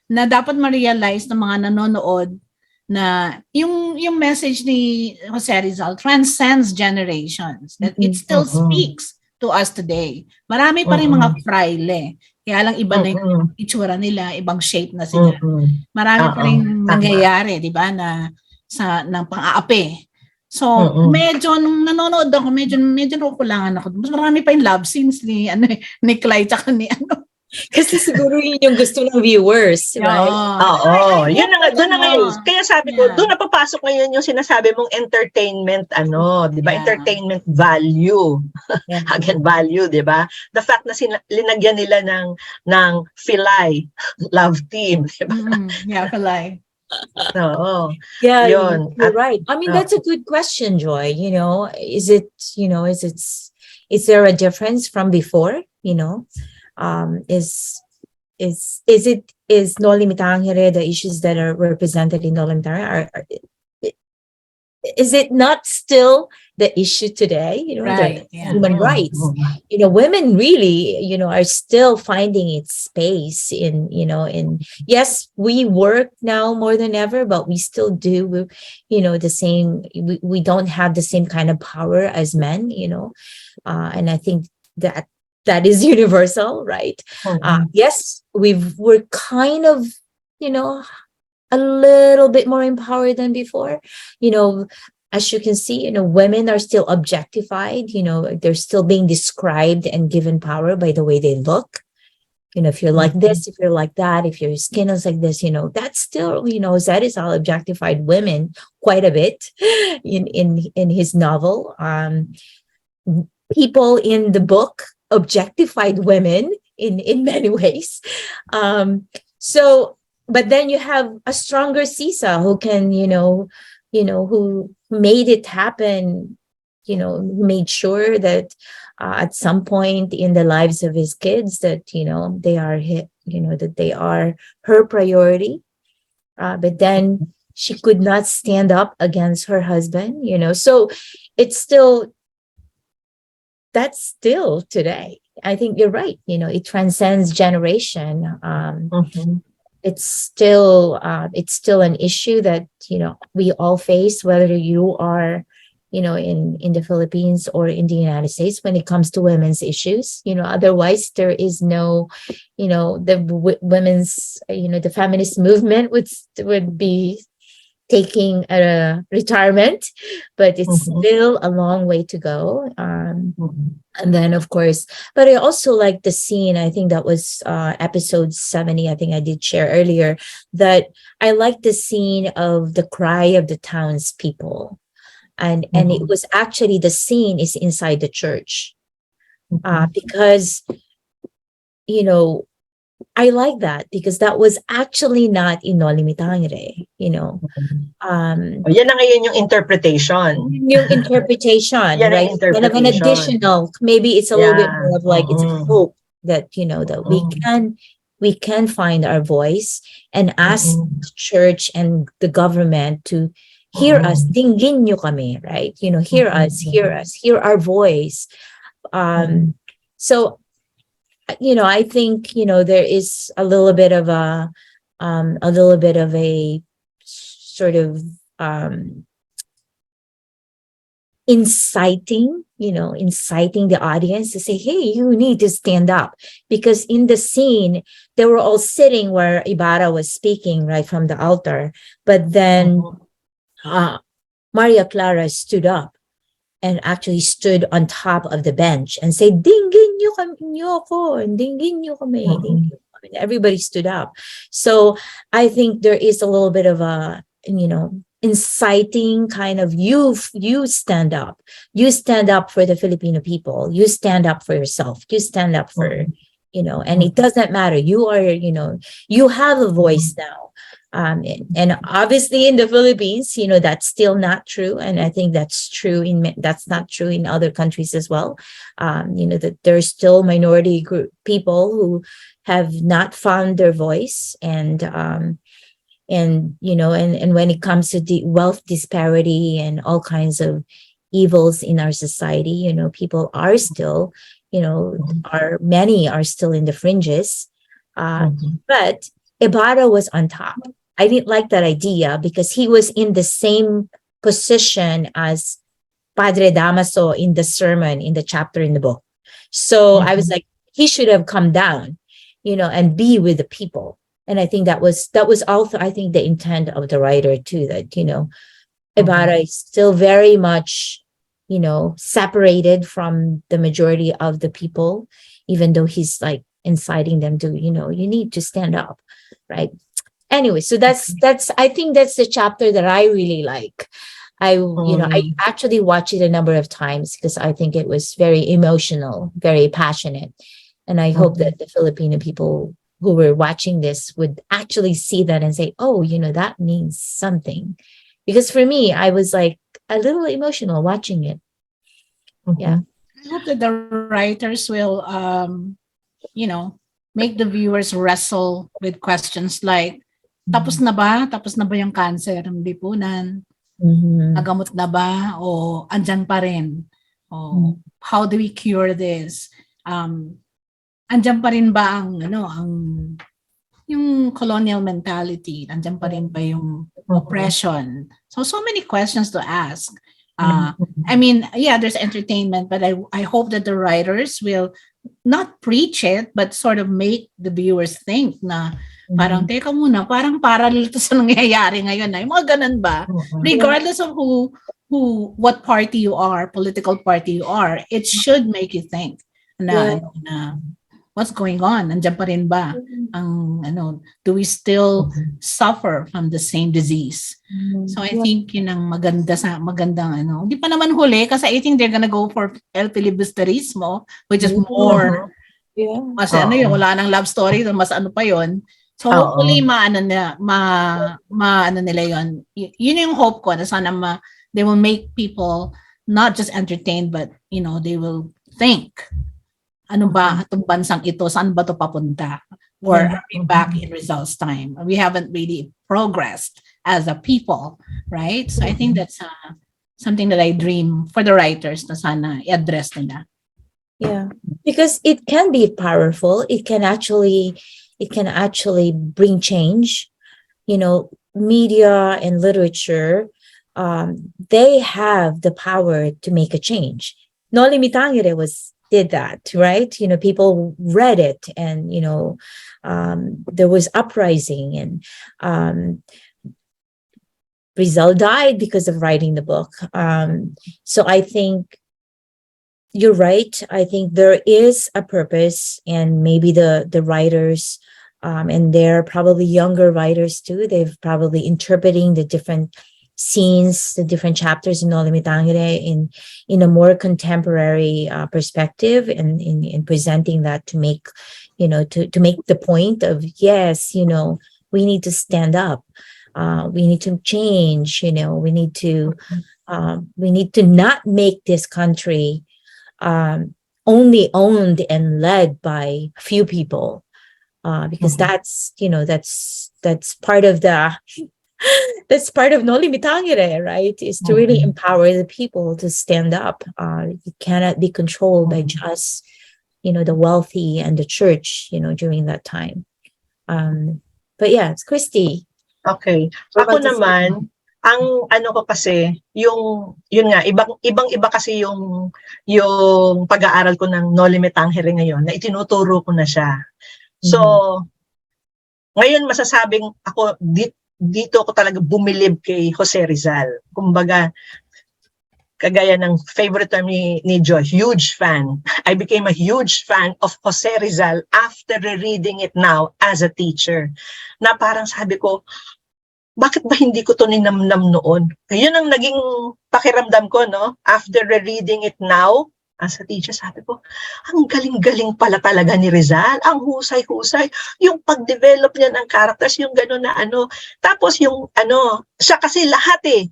Na dapat ma-realize ng mga nanonood na yung message ni Jose Rizal transcends generations. That it still speaks to us today. Marami pa rin mga fraile. Kaya lang iba na yung itsura nila, ibang shape na sila. Marami pa rin nangyayari, di ba, na ng pang-aapi. So, medyo nung nanonood ako, medyo nakukulangan ako. Mas marami pa yung love scenes ni Clyde tsaka ni Kasi siguro yun yung gusto ng viewers, right? Oo. Yun na nga, doon na ngayon. Kaya sabi ko, doon napapasok ngayon yung sinasabi mong entertainment, di ba? Entertainment value. Again, value, di ba? The fact na linagyan nila ng Filay, love team, di ba? Filay. Oo. Yeah, you're right. I mean, that's a good question, Joy. Is there a difference from before? Is Noli Tangere, the issues that are represented in Noli Tangere, is it not still the issue today? Right. Human rights. Women really, are still finding its space in yes, we work now more than ever, but we still do, the same. We don't have the same kind of power as men, and I think that is universal, right? Yes, we're kind of, a little bit more empowered than before. As you can see, women are still objectified. They're still being described and given power by the way they look. If you're like this, if you're like that, if your skin is like this, that's still, that is all objectified women quite a bit in his novel. People in the book objectified women in many ways. But then you have a stronger Sisa who can, who made it happen, who made sure that at some point in the lives of his kids that, they are that they are her priority. But then she could not stand up against her husband, so that's still today. I think you're right. It transcends generation. It's still an issue that, we all face, whether you are, in the Philippines or in the United States, when it comes to women's issues. Otherwise there is no, the women's, the feminist movement would be taking a retirement, but it's still a long way to go. And then, of course, but I also like the scene. I think that was episode 70. I think I did share earlier that I like the scene of the cry of the townspeople, and it was actually, the scene is inside the church, because I like that because that was actually not in Noli Tangere, Yan na ngayon yung interpretation. Yung interpretation, Yan right? ang interpretation. Kind of an additional, maybe it's a little bit more of like, it's a hope that, that we can find our voice and ask the church and the government to hear us. Dinggin nyo kami, right? Hear us, hear our voice. So, I think, there is a little bit of a sort of inciting the audience to say, hey, you need to stand up. Because in the scene, they were all sitting where Ibarra was speaking, right, from the altar. But then Maria Clara stood up and actually stood on top of the bench and said, dinggin nyo ako, and dinggin nyo kami. Everybody stood up. So I think there is a little bit of a, inciting kind of, you stand up. You stand up for the Filipino people. You stand up for yourself. You stand up for, and it doesn't matter. You are, you have a voice now. And obviously in the Philippines, that's still not true. And I think that's not true in other countries as well. That there's still minority group people who have not found their voice. And And, and when it comes to the wealth disparity and all kinds of evils in our society, people are still, many are still in the fringes. But Ibarra was on top. I didn't like that idea because he was in the same position as Padre Damaso in the sermon, in the chapter in the book. So I was like, he should have come down, and be with the people. And I think that was also, I think, the intent of the writer too, that, Ibarra is still very much, separated from the majority of the people, even though he's like inciting them to, you need to stand up, right? Anyway, so that's I think that's the chapter that I really like. I actually watched it a number of times because I think it was very emotional, very passionate. And I hope that the Filipino people who were watching this would actually see that and say, oh, that means something. Because for me, I was like a little emotional watching it. Yeah. I hope that the writers will, make the viewers wrestle with questions like, tapos na ba? Tapos na ba yung cancer ng lipunan? Nagamot na ba? O andyan pa rin? O how do we cure this? Andyan pa rin ba yung colonial mentality? Andyan pa rin ba yung oppression? So many questions to ask. I mean, yeah, there's entertainment, but I hope that the writers will not preach it, but sort of make the viewers think na parang, teka muna, parang parallel to sa nangyayari ngayon na. Yung mga ganun ba? Regardless of what party you are, political party you are, it should make you think na what's going on? Nandiyan pa rin ba? Do we still suffer from the same disease? So I think yun ang magandang hindi pa naman huli kasi I think they're gonna go for el filibusterismo, which is more mas wala nang love story, mas pa yun. So hopefully nila yun. Yun yung hope ko na sana they will make people not just entertained but they will think. Ano ba itong bansang ito? Saan ba ito papunta? Or are we back in results time? We haven't really progressed as a people, right? So I think that's something that I dream for the writers na sana i-address nila. Yeah, because it can be powerful. It can actually bring change. Media and literature, they have the power to make a change. Noli Tangere did that, right? People read it and, there was uprising and Rizal died because of writing the book. So I think you're right. I think there is a purpose and maybe the writers, and they're probably younger writers too. They've probably interpreting the different scenes, the different chapters in Noli Tangere in a more contemporary perspective and in presenting that to make, to make the point of, yes, we need to stand up. We need to change, we need to not make this country only owned and led by a few people, because that's part of that's part of Noli Tangere, right? Is to really empower the people to stand up. It cannot be controlled by just, the wealthy and the church, during that time. But yeah, it's Christy. Okay. Ako naman, ang ko kasi, yun nga, ibang-iba kasi yung pag-aaral ko ng Noli Tangere ngayon, na itinuturo ko na siya. So, ngayon masasabing ako, dito ako talaga bumilib kay Jose Rizal. Kumbaga, kagaya ng favorite term ni Joi, huge fan. I became a huge fan of Jose Rizal after reading it now as a teacher. Na parang sabi ko, bakit ba hindi ko to ninamnam noon? Yun ang naging pakiramdam ko, no? After reading it now, as a teacher, sabi ko, ang galing-galing pala talaga ni Rizal. Ang husay-husay. Yung pag-develop niya ng characters, yung gano'n na Tapos yung siya kasi lahat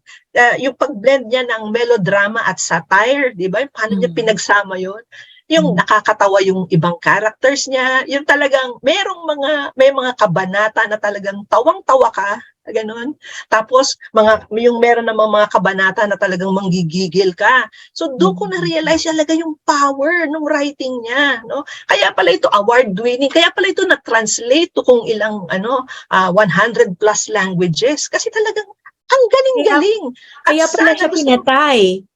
yung pag-blend niya ng melodrama at satire, di ba? Paano niya pinagsama yun? Yung nakakatawa yung ibang characters niya, yung talagang may mga kabanata na talagang tawang-tawa ka, Ganon. Tapos, yung meron namang mga kabanata na talagang manggigigil ka. So, doon ko na-realize talaga yung power ng writing niya. No? Kaya pala ito award-winning. Kaya pala ito na-translate to kung ilang 100 plus languages. Kasi talagang ang galing-galing. At Kaya pala siya pinatay.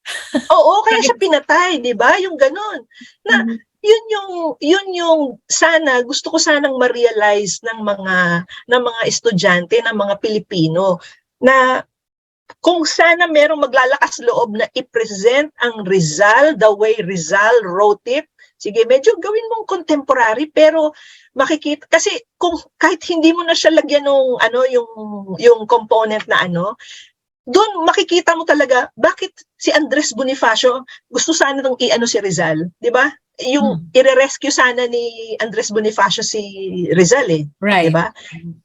Oo, kaya siya pinatay, 'di ba? Yung gano'n. Na yun yung sana gusto ko sanang ma-realize ng mga estudyante, ng mga Pilipino na kung sana merong maglalakas loob na i-present ang Rizal the way Rizal wrote it. Sige, medyo gawin mong contemporary pero makikita kasi kung kahit hindi mo na siya lagyan ng yung component na doon makikita mo talaga bakit si Andres Bonifacio gusto sana nang si Rizal, 'di ba? Yung ire-rescue sana ni Andres Bonifacio si Rizal Right. 'di ba?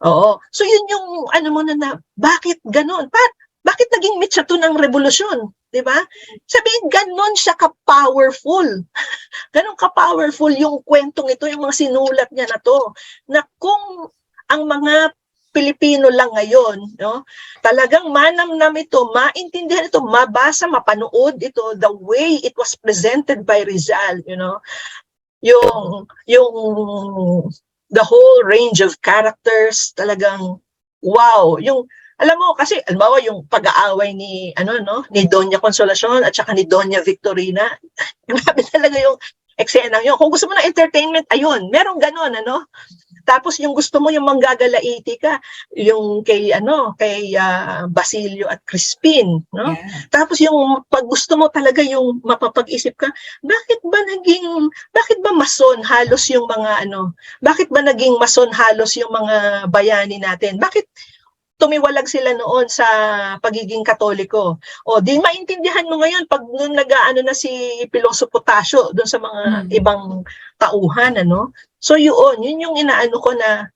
Oo. So yun yung mo na bakit ganoon? Bakit naging mitsa to ng revolusyon, 'di ba? Sabihin ganon siya ka-powerful. Ganon ka-powerful yung kwentong ito, yung mga sinulat niya na to. Na kung ang mga Pilipino lang ngayon, no? Talagang manamnam ito, maintindihan ito, mabasa, mapanood ito the way it was presented by Rizal, Yung the whole range of characters, talagang wow, yung alam mo kasi alam mo yung pag-aaway ni ni Doña Consolacion at saka ni Doña Victorina. Grabe talaga yung eksena yun. Kung gusto mo ng entertainment, ayun, merong ganon Tapos yung gusto mo yung manggagalaiti ka, yung kay Basilio at Crispin, no? Yeah. Tapos yung pag gusto mo talaga yung mapapag-isip ka, bakit ba mason halos yung mga bakit ba naging mason halos yung mga bayani natin? Bakit tumiwalag sila noon sa pagiging Katoliko? O di maintindihan mo ngayon pag nung nag-aano na si Piloso Potasio doon sa mga ibang tauhan So yun yung inaano ko na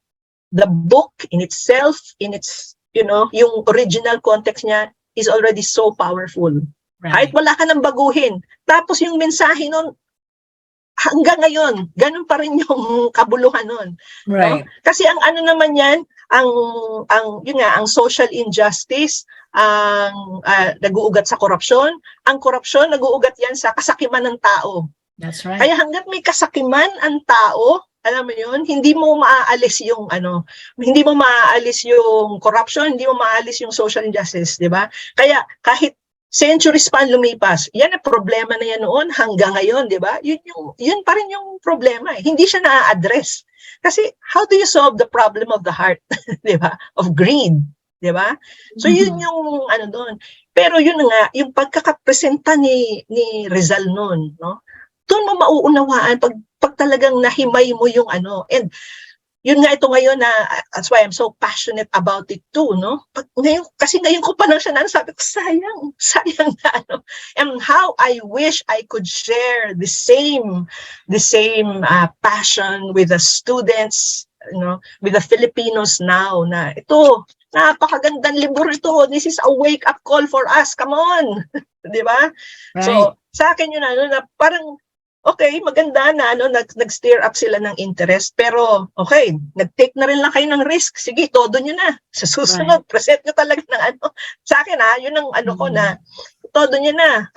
the book in itself, in its yung original context niya is already so powerful. Right. Kahit wala ka nang baguhin. Tapos yung mensahe nun hanggang ngayon, ganun pa rin yung kabuluhan nun. Right. No? Kasi ang naman yan, ang social injustice, ang nag-uugat sa korupsyon, ang korupsyon nag-uugat yan sa kasakiman ng tao. That's right. Kaya hangga't may kasakiman ang tao, alam mo yun, hindi mo maaalis yung corruption, hindi mo maaalis yung social injustice, di ba? Kaya kahit centuries pa lumipas, yan ang problema na yan noon hanggang ngayon, di ba? Yun pa rin yung problema. Hindi siya na-address. Kasi how do you solve the problem of the heart, di ba? Of greed, di ba? So yun yung doon. Pero yun nga, yung pagkakapresenta ni Rizal noon, no? Doon mo mauunawaan pag talagang nahimay mo yung and yun nga ito ngayon na that's why I'm so passionate about it too, no? Kasi ngayon ko pa lang siya sabi ko, sayang na and how I wish I could share the same passion with the students, with the Filipinos now na ito, napakagandang libro ito. This is a wake-up call for us. Come on. Di ba? Right. So, sa akin yun na parang okay, maganda na nag-stir up sila ng interest, pero okay, nag-take na rin lang kayo ng risk. Sige, todo nyo na. Sa susunod, present nyo talaga ng Sa akin yun ang ko na, todo nyo na.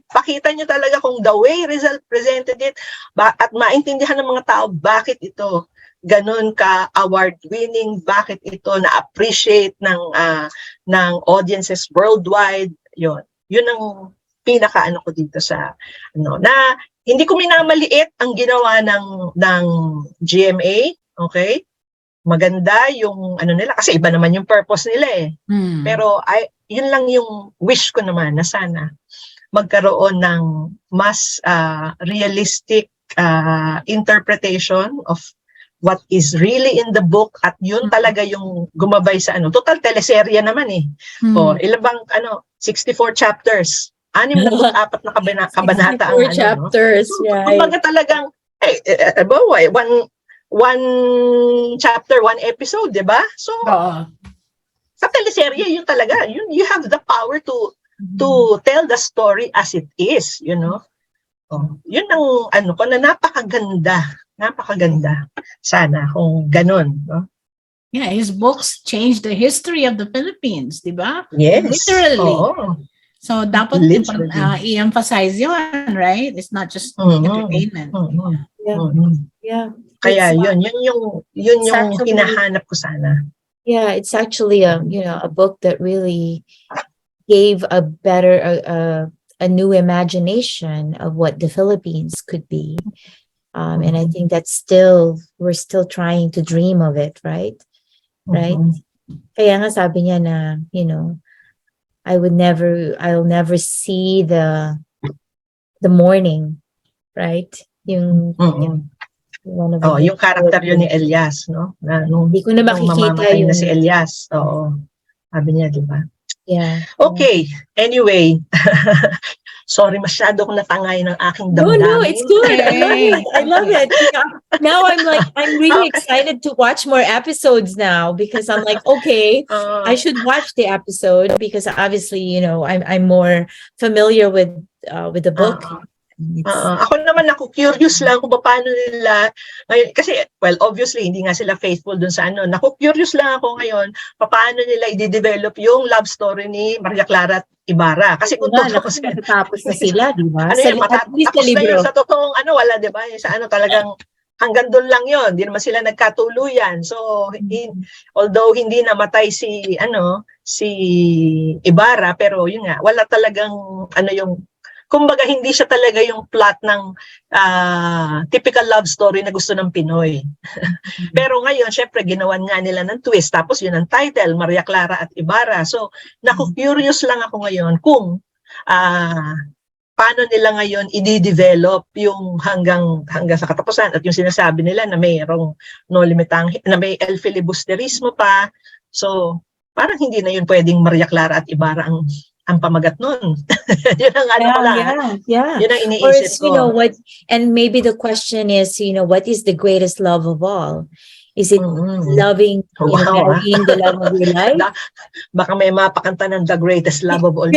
Pakita nyo talaga kung the way Rizal presented it, at maintindihan ng mga tao bakit ito ganun ka award-winning, bakit ito na-appreciate ng audiences worldwide. Yun ang pinaka ko dito sa na hindi ko minamaliit ang ginawa ng GMA, okay? Maganda yung nila kasi iba naman yung purpose nila Pero yun lang yung wish ko naman na sana magkaroon ng mas realistic interpretation of what is really in the book at yun talaga yung gumabay sa total teleserye naman O ilan bang 64 chapters. 64 na kabanata ang 64 chapters, right? Kumbaga talagang one chapter, one episode, 'di ba? So sa teleserye yun talaga, you have the power to tell the story as it is, Yun ang ko na napakaganda. Sana kung ganun, no? Yeah, his books changed the history of the Philippines, di ba? Yes. Literally. Oo. So, dapat Literally. i-emphasize yun, right? It's not just Mhm. entertainment. Mhm. Yeah. Mhm. Yeah. Kaya It's, yun it's yung actually, hinahanap ko sana. yeah, it's actually a book that really gave a better, a new imagination of what the Philippines could be. And I think we're still trying to dream of it, right? Right? Mhm. Kaya nga sabi niya na, I'll never see the morning, right? Mhm. One of Oh, the yung character yun ni Elias, no? hindi ko na Nung makikita mamamatay na yung, si Elias. Oo. Sabi niya, di ba? yeah. Okay. Anyway, sorry, masyado akong natangay ng aking No, it's damdamin. good. I love Okay. it. I love it. Yeah. Now I'm really Okay. excited to watch more episodes now because I'm like, okay, I should watch the episode because obviously, I'm more familiar with the book. Ako naman curious lang kung paano nila ngayon kasi well obviously hindi nga sila faithful dun sa ano. Curious lang ako ngayon paano nila i-develop yung love story ni Maria Clara at Ibarra. Kasi kung tutuusin Matatapos na sila, di ba? ano yan, At least sa matatapos na yun libro. sa totoong ano, wala, di ba? Sa ano talagang hanggang doon lang yun. Hindi naman sila nagkatuluyan. So, although hindi namatay si Ibarra, pero yun nga, wala talagang kumbaga hindi siya talaga yung plot ng typical love story na gusto ng Pinoy. Pero ngayon, syempre, ginawan nga nila ng twist. Tapos yun ang title, Maria Clara at Ibarra. So, curious lang ako ngayon kung paano nila ngayon i-develop yung hanggang sa katapusan at yung sinasabi nila na mayroong Noli na may el filibusterismo pa. So, parang hindi na yun pwedeng Maria Clara at Ibarra ang pamagat nun. Yun ang Yeah. yun ang Or iniisip ko. what, and maybe the question is, what is the greatest love of all? Is it loving, marrying the love of your life? Baka may mapakanta ng The Greatest Love of All.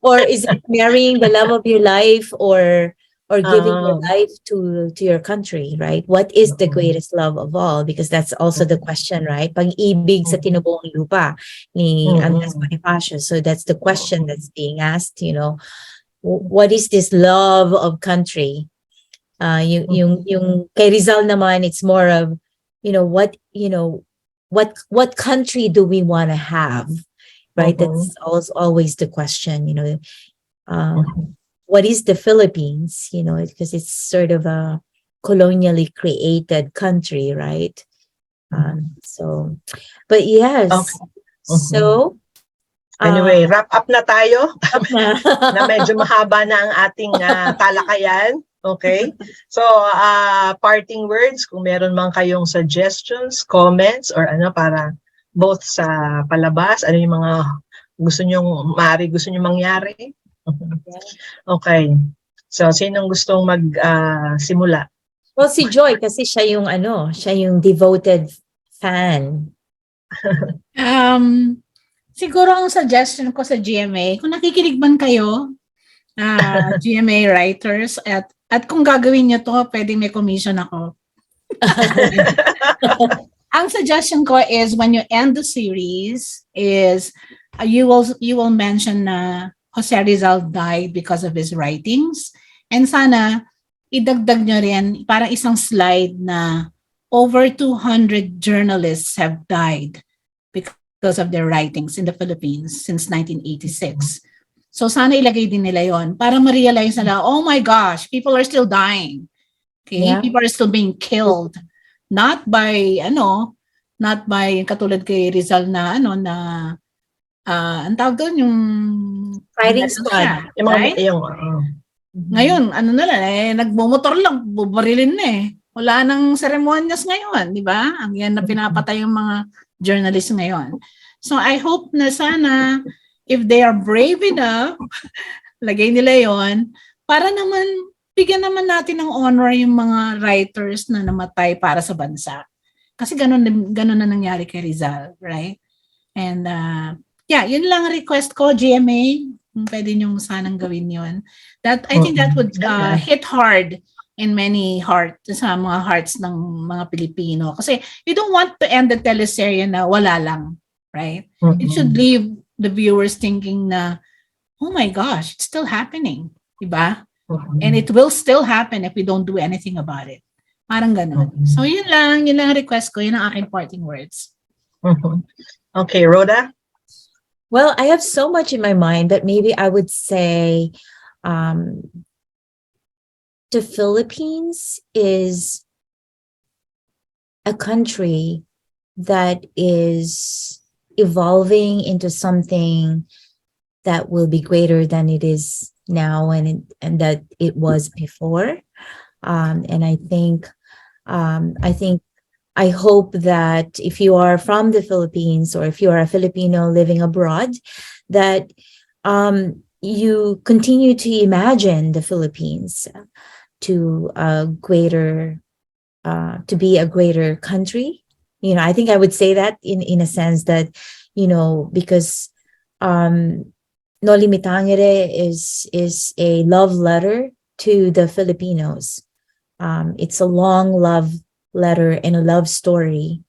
Or is it marrying the love of your life or giving your life to your country, right? What is the greatest love of all? Because that's also the question, right? Pag-ibig sa tinubuong lupa ni Andres Bonifacio. So that's the question that's being asked, what is this love of country? Yung kay Rizal naman, it's more of, what country do we want to have, right? That's always the question, what is the Philippines, because it's sort of a colonially created country, right? So, but yes. So, anyway, wrap up na tayo. Na medyo mahaba na ang ating talakayan. Okay? So, parting words, kung meron man kayong suggestions, comments, or para both sa palabas, ano yung mga gusto nyong mangyari? Okay. So, sinong gustong simula? Well, si Joi, kasi siya yung devoted fan. Siguro ang suggestion ko sa GMA, kung nakikinig man kayo, GMA writers, at kung gagawin nyo to, pwedeng may commission ako. Ang suggestion ko is when you end the series is you will mention na Jose Rizal died because of his writings. And sana idagdag nyo rin parang isang slide na over 200 journalists have died because of their writings in the Philippines since 1986. So sana ilagay din nila yon para ma-realize nila, oh my gosh, people are still dying. Okay? Yeah. People are still being killed. Not by katulad kay Rizal na ang tawag doon yung fighting squad. Right? Ngayon, nagmumotor lang, bubarilin na eh. Wala nang seremonyas ngayon, di ba? Ang yan na pinapatay yung mga journalists ngayon. So I hope na sana, if they are brave enough, lagay nila yon para naman, bigyan naman natin ng honor yung mga writers na namatay para sa bansa. Kasi ganun na nangyari kay Rizal, right? And yun lang request ko, GMA. Pwede nyo sanang gawin yun. I think that would hit hard in many sa mga hearts ng mga Pilipino. Kasi you don't want to end the teleserye na wala lang, right? It should leave the viewers thinking na, oh my gosh, it's still happening, diba? And it will still happen if we don't do anything about it. Parang ganun. So yun lang ang request ko, yun ang aking parting words. Okay, Rhoda? Well, I have so much in my mind, but maybe I would say the Philippines is a country that is evolving into something that will be greater than it is now and that it was before. And I hope that if you are from the Philippines or if you are a Filipino living abroad, that you continue to imagine the Philippines to be a greater country. You know, I think I would say that in a sense that, you know, because Noli Tangere is a love letter to the Filipinos. It's a long love letter and a love story.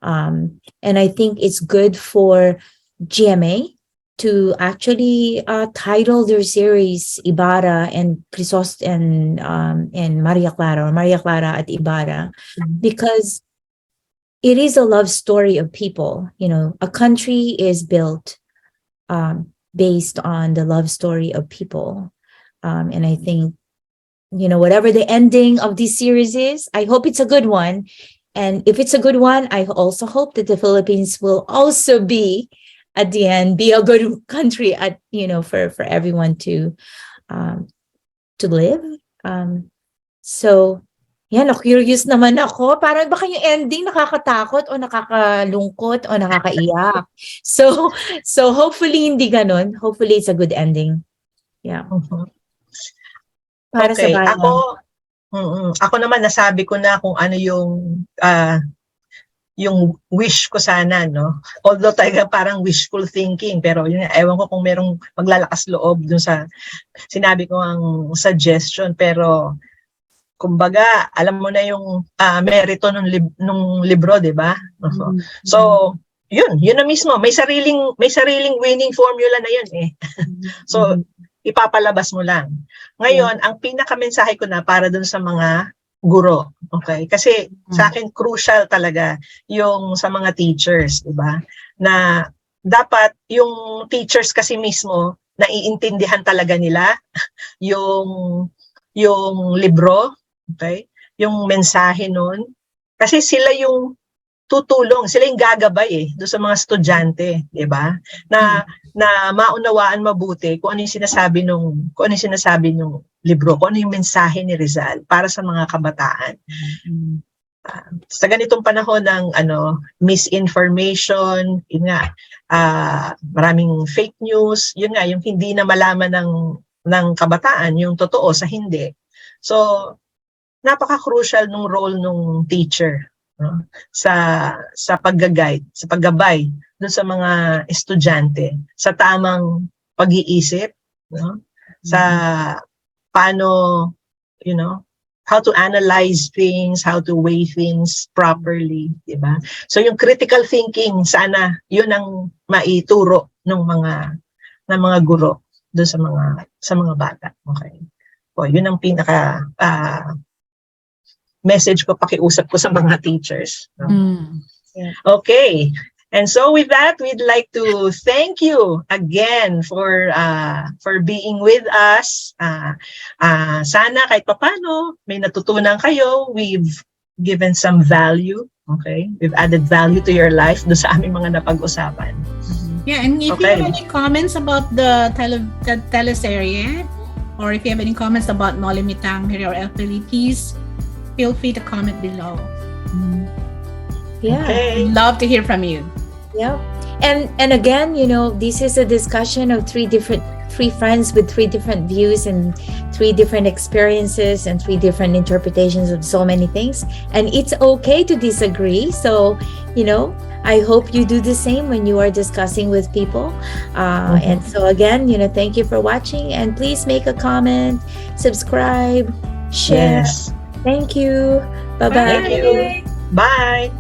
And I think it's good for GMA to actually title their series Ibarra and and Maria Clara, or Maria Clara at Ibarra, because it is a love story of people. You know, a country is built based on the love story of people. And I think, you know, whatever the ending of this series is, I hope it's a good one. And if it's a good one, I also hope that the Philippines will also be, at the end, be a good country at, you know, for everyone to live. So, yan, curious naman ako. Parang baka yung ending nakakatakot o nakakalungkot o nakakaiyak. So hopefully hindi ganun. Hopefully it's a good ending. Yeah. Para Okay, sa bayan. ako naman nasabi ko na kung ano yung wish ko sana, no? Although talaga parang wishful thinking, pero yun, ewan ko kung merong maglalakas loob dun sa sinabi ko ang suggestion, pero kumbaga, alam mo na yung merito nung libro, di ba? So, yun na mismo. May sariling winning formula na yun eh. So, ipapalabas mo lang. Ngayon, ang pinaka-mensahe ko na para dun sa mga guro, okay? Kasi sa akin crucial talaga yung sa mga teachers, di ba? Na dapat yung teachers kasi mismo naiintindihan talaga nila yung libro, okay? Yung mensahe nun. Kasi sila yung tutulong, sila yung gagabay doon sa mga estudyante, di ba? Na maunawaan mabuti kung ano yung sinasabi nung libro, kung ano yung mensahe ni Rizal para sa mga kabataan. Sa ganitong panahon ng misinformation, yun nga, maraming fake news, yun nga, yung hindi na malaman ng kabataan, yung totoo sa hindi. So, napaka-crucial nung role nung teacher, no? Sa pag-guide, sa paggabay dun sa mga estudyante, sa tamang pag-iisip, no? Sa paano, you know, how to analyze things, how to weigh things properly, di ba? So yung critical thinking, sana yun ang maituro ng mga guro doon sa mga bata. Okay. O, yun ang pinaka message ko, pakiusap ko sa mga teachers. No? Yeah. Okay. And so with that, we'd like to thank you again for being with us. Sana kahit papano may natutunan kayo. We've given some value. Okay? We've added value to your life doon sa aming mga napag-usapan. Yeah, and if you have any comments about the teleserye, or if you have any comments about Noli Tangere or FLE, please feel free to comment below. Yeah. Okay. We'd love to hear from you. Yeah. And again, you know, this is a discussion of three friends with three different views and three different experiences and three different interpretations of so many things. And it's okay to disagree. So, you know, I hope you do the same when you are discussing with people. And so again, you know, thank you for watching, and please make a comment, subscribe, share. Yes. Thank you. Bye-bye. Thank you. Bye.